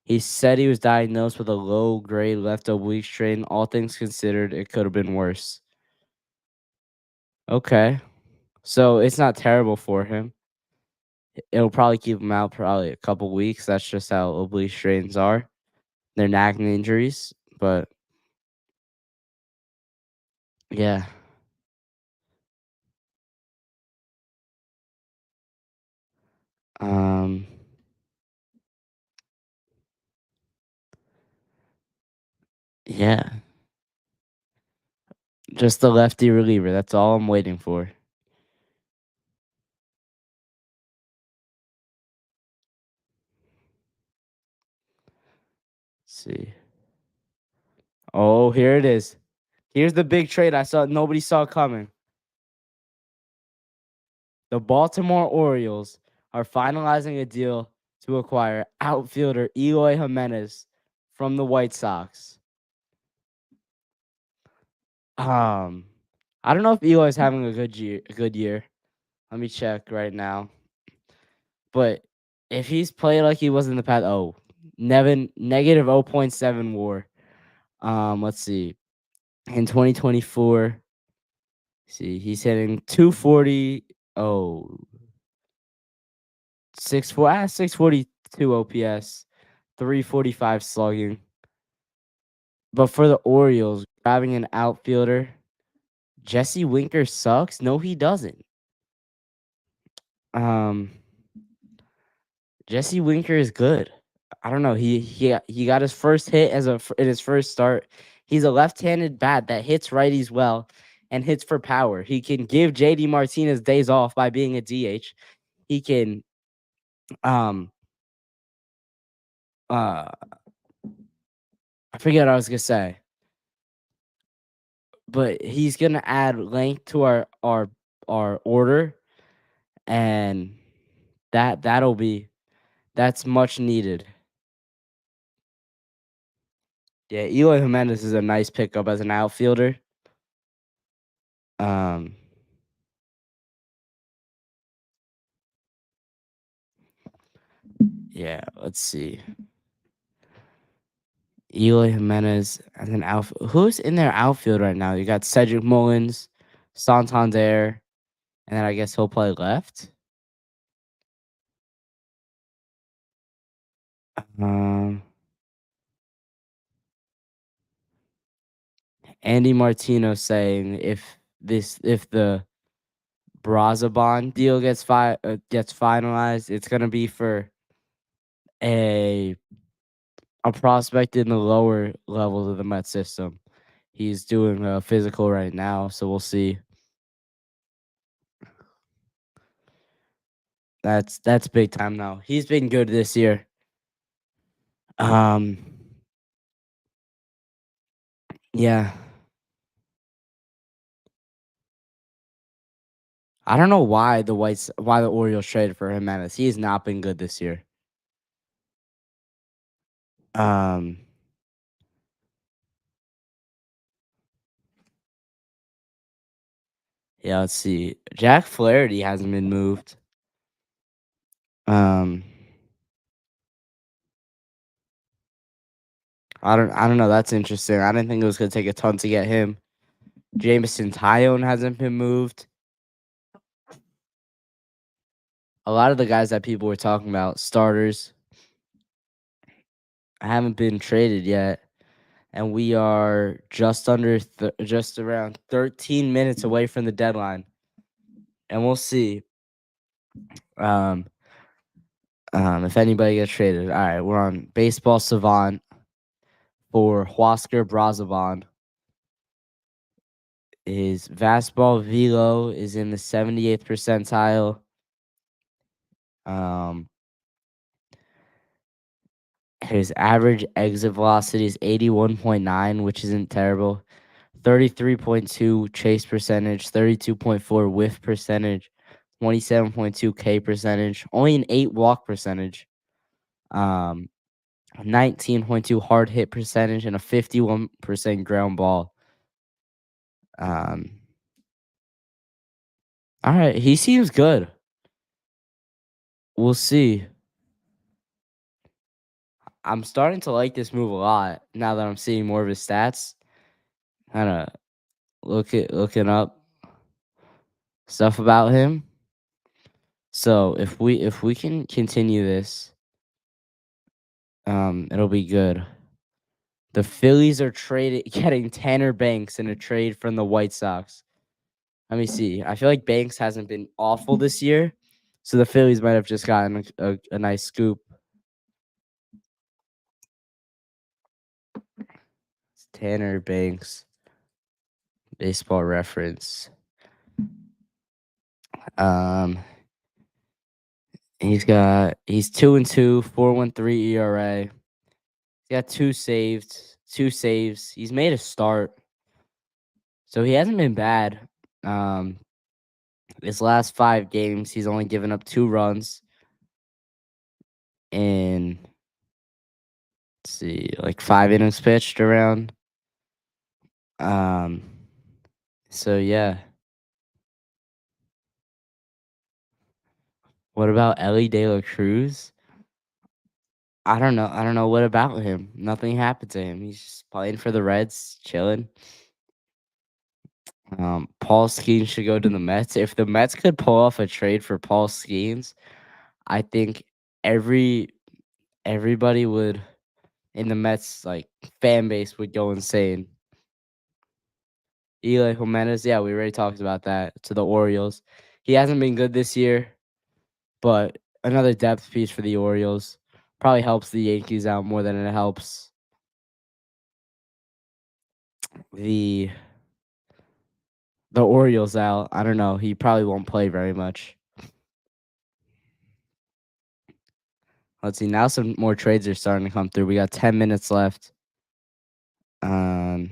He said he was diagnosed with a low-grade left oblique strain. All things considered, it could have been worse. Okay. So it's not terrible for him. It'll probably keep him out probably a couple weeks. That's just how oblique strains are. They're nagging injuries, but yeah. Um, yeah. Just the lefty reliever. That's all I'm waiting for. Let's see. Oh, here it is. Here's the big trade I saw nobody saw coming. The Baltimore Orioles are finalizing a deal to acquire outfielder Eloy Jimenez from the White Sox. I don't know if Eloy's having a good year. Let me check right now. But if he's played like he was in the past, negative 0.7 WAR. Let's see. In 2024, see, he's hitting 240. Oh, 642 OPS, 345 slugging. But for the Orioles, grabbing an outfielder, Jesse Winker sucks. No, he doesn't. Um, Jesse Winker is good. I don't know. He got his first hit in his first start. He's a left-handed bat that hits righties well and hits for power. He can give JD Martinez days off by being a DH. He can uh I forget what I was gonna say. but he's gonna add length to our order, and that's much needed. Yeah, Eloy Jimenez is a nice pickup as an outfielder. Um, yeah, let's see. Eloy Jimenez as an outfield. Who's in their outfield right now? You got Cedric Mullins, Santander, and then I guess he'll play left. Um, Andy Martino saying if the Brazabon deal gets finalized, it's gonna be for a a prospect in the lower levels of the Met system. He's doing a physical right now, so we'll see. That's big time now. He's been good this year. Um, yeah. I don't know why the Orioles traded for Jimenez. He has not been good this year. Um, yeah, let's see. Jack Flaherty hasn't been moved. Um, I don't know. That's interesting. I didn't think it was gonna take a ton to get him. Jameson Tyone hasn't been moved. A lot of the guys that people were talking about, starters, haven't been traded yet, and we are just around 13 minutes away from the deadline, and we'll see um, if anybody gets traded. All right, we're on Baseball Savant for Huascar Brazoban. His fastball velo is in the 78th percentile. Um, his average exit velocity is 81.9, which isn't terrible. 33.2 chase percentage, 32.4 whiff percentage, 27.2 K percentage, only an 8 walk percentage, 19.2 hard hit percentage, and a 51% ground ball. Um, all right, he seems good. We'll see. I'm starting to like this move a lot now that I'm seeing more of his stats. Kind of looking up stuff about him. So if we can continue this, it'll be good. The Phillies are getting Tanner Banks in a trade from the White Sox. Let me see. I feel like Banks hasn't been awful this year, so the Phillies might have just gotten a nice scoop. It's Tanner Banks, Baseball Reference. Um, he's 2-2, 4.13 ERA. He got two saves. He's made a start, so he hasn't been bad. Um, his last 5 games, he's only given up 2 runs in, let's see, like 5 innings pitched around. Um, so yeah. What about Ellie De La Cruz? I don't know. I don't know what about him. Nothing happened to him. He's just playing for the Reds, chilling. Paul Skeens should go to the Mets. If the Mets could pull off a trade for Paul Skeens, I think every everybody would in the Mets like fan base would go insane. Eli Jimenez, yeah, we already talked about that to the Orioles. He hasn't been good this year, but another depth piece for the Orioles probably helps the Yankees out more than it helps the the Orioles out. I don't know. He probably won't play very much. Let's see. Now some more trades are starting to come through. We got 10 minutes left. Um,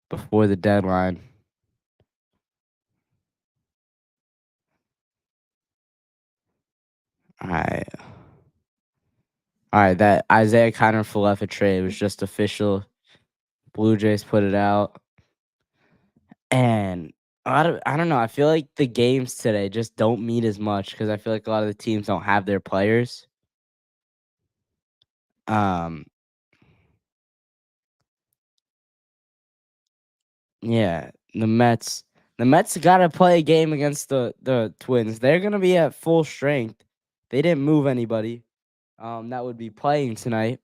before the deadline. All right. All right, that Isaiah Kiner Falefa trade was just official. Blue Jays put it out. And I don't know. I feel like the games today just don't mean as much because I feel like a lot of the teams don't have their players. Um, yeah, the Mets got to play a game against the Twins. They're gonna be at full strength. They didn't move anybody. That would be playing tonight.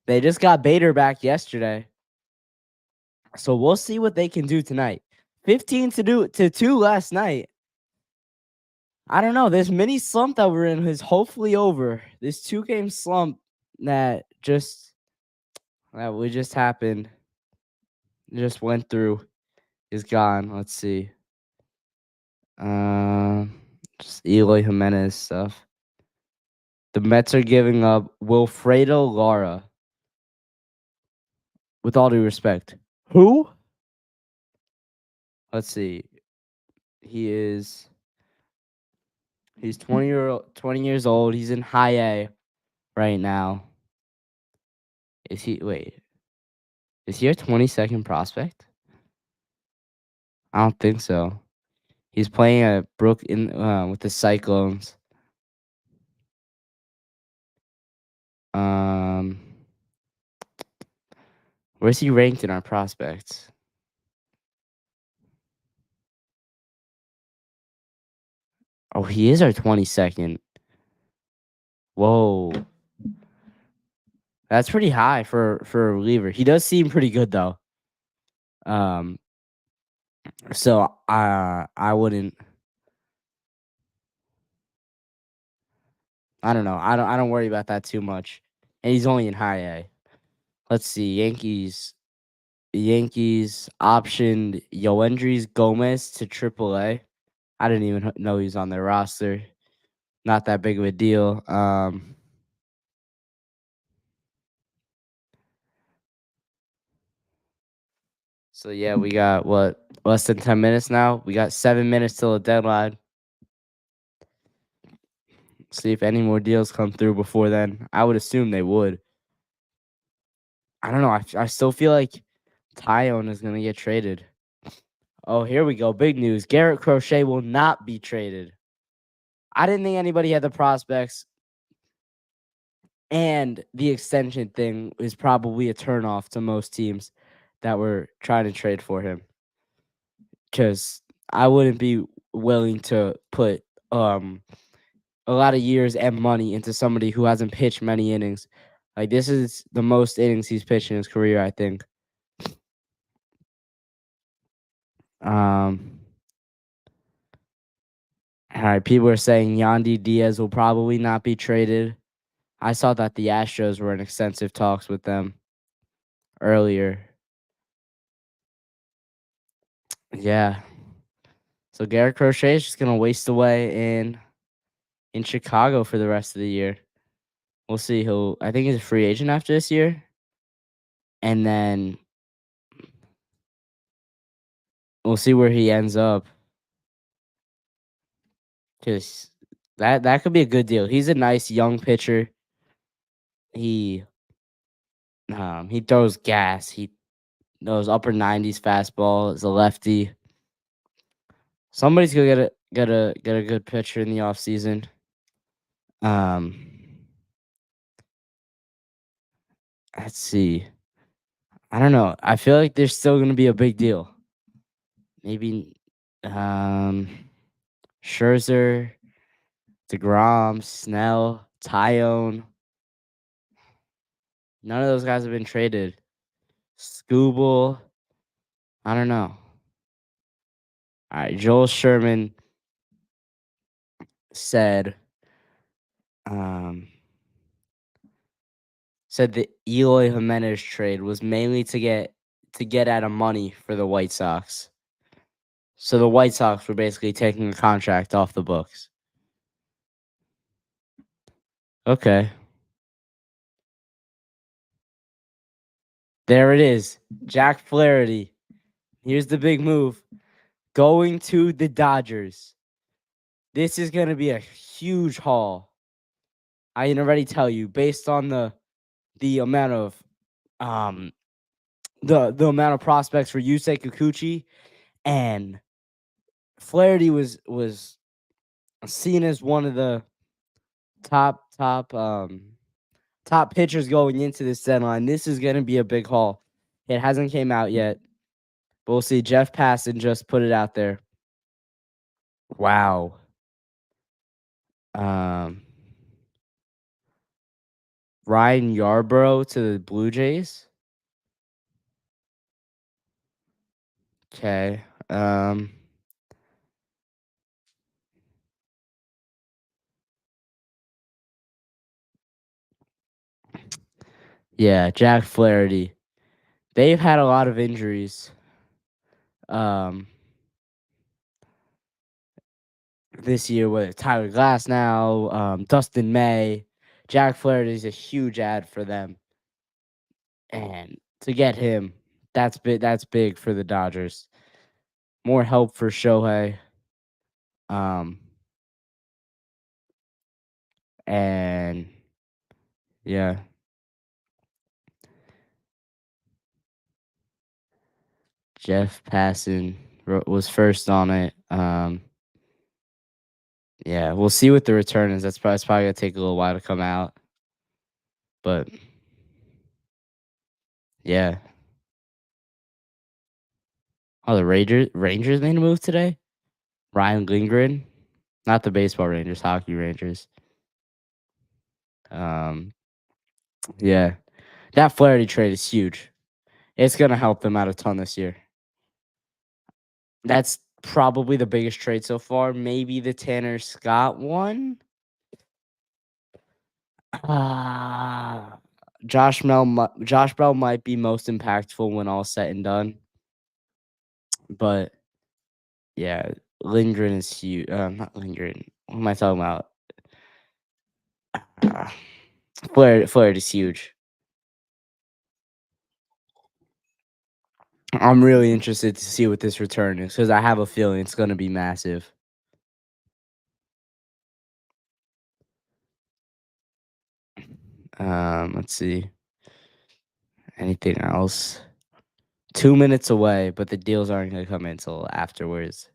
They just got Bader back yesterday, so we'll see what they can do tonight. 15-2 last night. I don't know. This mini slump that we're in is hopefully over. This 2-game slump that we just happened, just went through, is gone. Let's see. Just Eloy Jimenez stuff. The Mets are giving up Wilfredo Lara. With all due respect, who? Let's see. He's 20 years old. He's in high A right now. Is he? Wait. Is he a 22nd prospect? I don't think so. He's playing at Brook with the Cyclones. Um, where's he ranked in our prospects? Oh, he is our 22nd. Whoa, that's pretty high for a reliever. He does seem pretty good though. Um, so I wouldn't. I don't know. I don't worry about that too much. And he's only in high A. Let's see. Yankees optioned Yoendrys Gomez to AAA. I didn't even know he was on their roster. Not that big of a deal. So yeah, we got what, less than 10 minutes now. We got 7 minutes till the deadline. See if any more deals come through before then. I would assume they would. I don't know. I still feel like Tyone is gonna get traded. Oh, here we go. Big news. Garrett Crochet will not be traded. I didn't think anybody had the prospects, and the extension thing is probably a turnoff to most teams that were trying to trade for him. Because I wouldn't be willing to put a lot of years and money into somebody who hasn't pitched many innings. Like, this is the most innings he's pitched in his career, I think. Um, all right, people are saying Yandy Diaz will probably not be traded. I saw that the Astros were in extensive talks with them earlier. Yeah. So Garrett Crochet is just gonna waste away in Chicago for the rest of the year. We'll see. I think he's a free agent after this year, and then we'll see where he ends up. Cause that could be a good deal. He's a nice young pitcher. He he throws gas. He knows upper 90s fastball. Is a lefty. Somebody's gonna get a good pitcher in the offseason. Um, let's see. I don't know. I feel like there's still gonna be a big deal. Maybe Scherzer, DeGrom, Snell, Tyone. None of those guys have been traded. Scooble. I don't know. All right, Joel Sherman said um said the Eloy Jimenez trade was mainly to get out of money for the White Sox. So the White Sox were basically taking a contract off the books. Okay. There it is. Jack Flaherty Here's the big move. Going to the Dodgers. This is going to be a huge haul. I can already tell you, based on the amount of um the amount of prospects for Yusei Kikuchi, and Flaherty was seen as one of the top pitchers going into this deadline. This is going to be a big haul. It hasn't came out yet, but we'll see. Jeff Passan just put it out there. Wow. Um, Ryan Yarbrough to the Blue Jays. Okay. Yeah, Jack Flaherty. They've had a lot of injuries. Um, this year with Tyler Glass now, Dustin May, Jack Flaherty is a huge ad for them, and to get him, that's big. That's big for the Dodgers. More help for Shohei. Um, and yeah, Jeff Passan was first on it. Yeah, we'll see what the return is. It's probably gonna take a little while to come out, but yeah. Oh, the Rangers made a move today. Ryan Lindgren, not the baseball Rangers, hockey Rangers. Um, yeah, that Flaherty trade is huge. It's gonna help them out a ton this year. That's probably the biggest trade so far. Maybe the Tanner Scott one. Ah, Josh Bell might be most impactful when all said and done. But yeah, Lindgren is huge. Not Lindgren. What am I talking about? Uh, Flaherty is huge. I'm really interested to see what this return is because I have a feeling it's going to be massive. Let's see. Anything else? 2 minutes away, but the deals aren't going to come in until afterwards.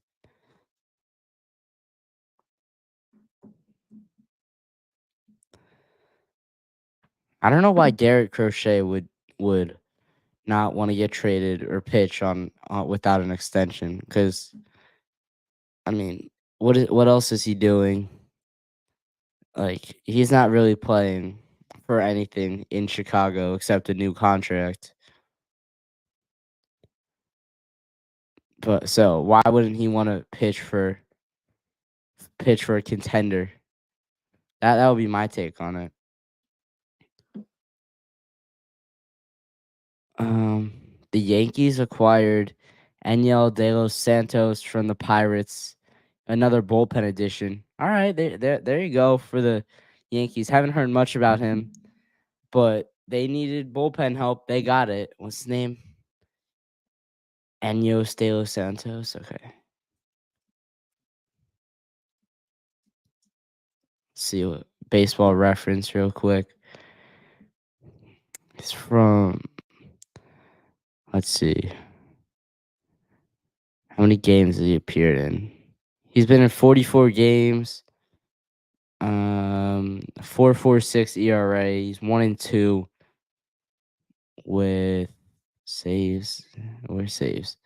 I don't know why Garrett Crochet would not want to get traded or pitch on without an extension. Because I mean, what else is he doing? Like he's not really playing for anything in Chicago except a new contract. But so why wouldn't he want to pitch for a contender? That would be my take on it. Um, the Yankees acquired Aniel De Los Santos from the Pirates, another bullpen addition. All right, there you go for the Yankees. Haven't heard much about him, but they needed bullpen help. They got it. What's his name? Aniel De Los Santos. Okay. Let's see what baseball reference real quick. It's from. Let's see. How many games has he appeared in? He's been in 44 games. 4.46 ERA. He's 1-2 with saves. Where saves?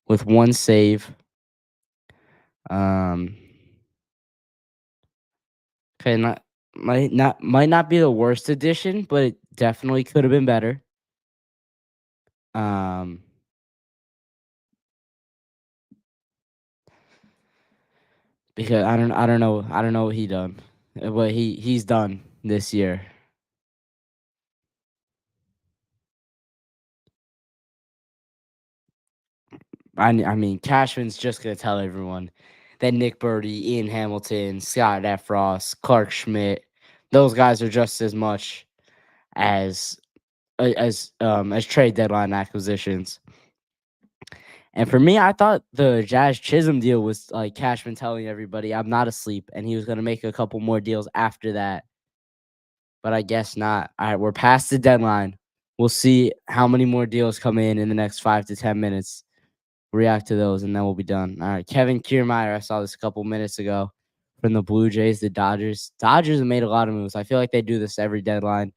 With one save. Um. Okay, might not be the worst addition, but it definitely could have been better. Um. Because I don't know what he done, what he's done this year. I mean, Cashman's just gonna tell everyone that Nick Birdie, Ian Hamilton, Scott Efros, Clark Schmidt, those guys are just as much as trade deadline acquisitions. And for me, I thought the Jazz Chisholm deal was like Cashman telling everybody, "I'm not asleep," and he was gonna make a couple more deals after that. But I guess not. All right, we're past the deadline. We'll see how many more deals come in the next 5 to 10 minutes. React to those, and then we'll be done. All right, Kevin Kiermaier. I saw this a couple minutes ago from the Blue Jays, the Dodgers. Dodgers have made a lot of moves. I feel like they do this every deadline.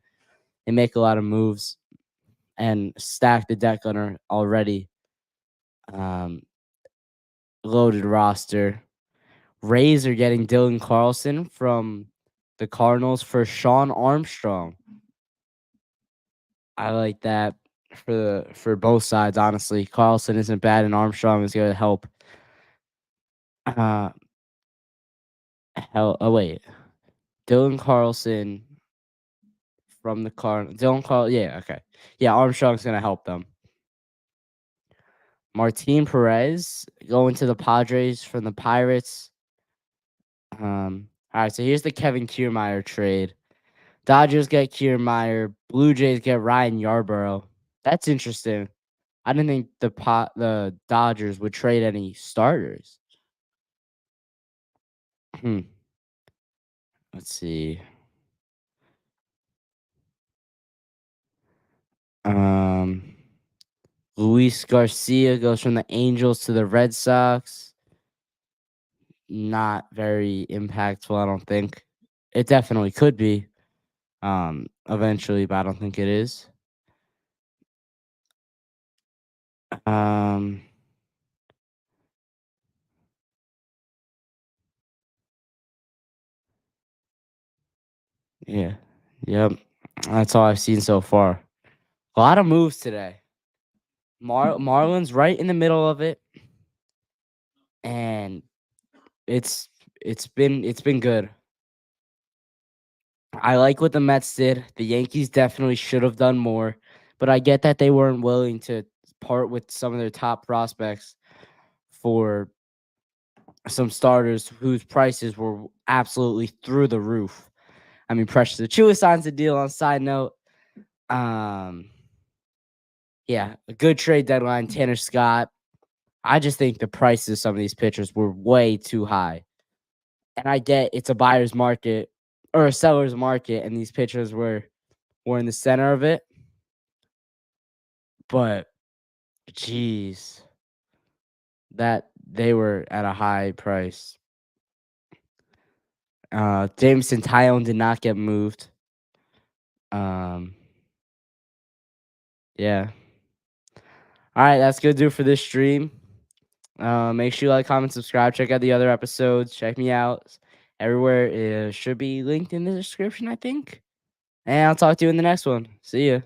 They make a lot of moves and stack the deck on already um, loaded roster. Rays are getting Dylan Carlson from the Cardinals for Sean Armstrong. I like that for both sides, honestly. Carlson isn't bad, and Armstrong is going to help. Uh, oh wait, Dylan Carlson from the yeah, okay, yeah. Armstrong's going to help them. Martin Perez going to the Padres from the Pirates. All right, so here's the Kevin Kiermaier trade. Dodgers get Kiermaier. Blue Jays get Ryan Yarbrough. That's interesting. I didn't think the Dodgers would trade any starters. Let's see. Luis Garcia goes from the Angels to the Red Sox. Not very impactful, I don't think. It definitely could be, eventually, but I don't think it is. Yeah. Yep. That's all I've seen so far. A lot of moves today. Marlins right in the middle of it, and it's been good. I like what the Mets did. The Yankees definitely should have done more, but I get that they weren't willing to part with some of their top prospects for some starters whose prices were absolutely through the roof. I mean, Precious Achiuwa signs a deal on side note. Yeah, a good trade deadline. Tanner Scott. I just think the prices of some of these pitchers were way too high. And I get it's a buyer's market or a seller's market, and these pitchers were in the center of it. But jeez, that they were at a high price. Jameson Tyone did not get moved. Yeah. All right, that's gonna do it for this stream. Make sure you like, comment, subscribe. Check out the other episodes. Check me out everywhere. It should be linked in the description, I think. And I'll talk to you in the next one. See ya.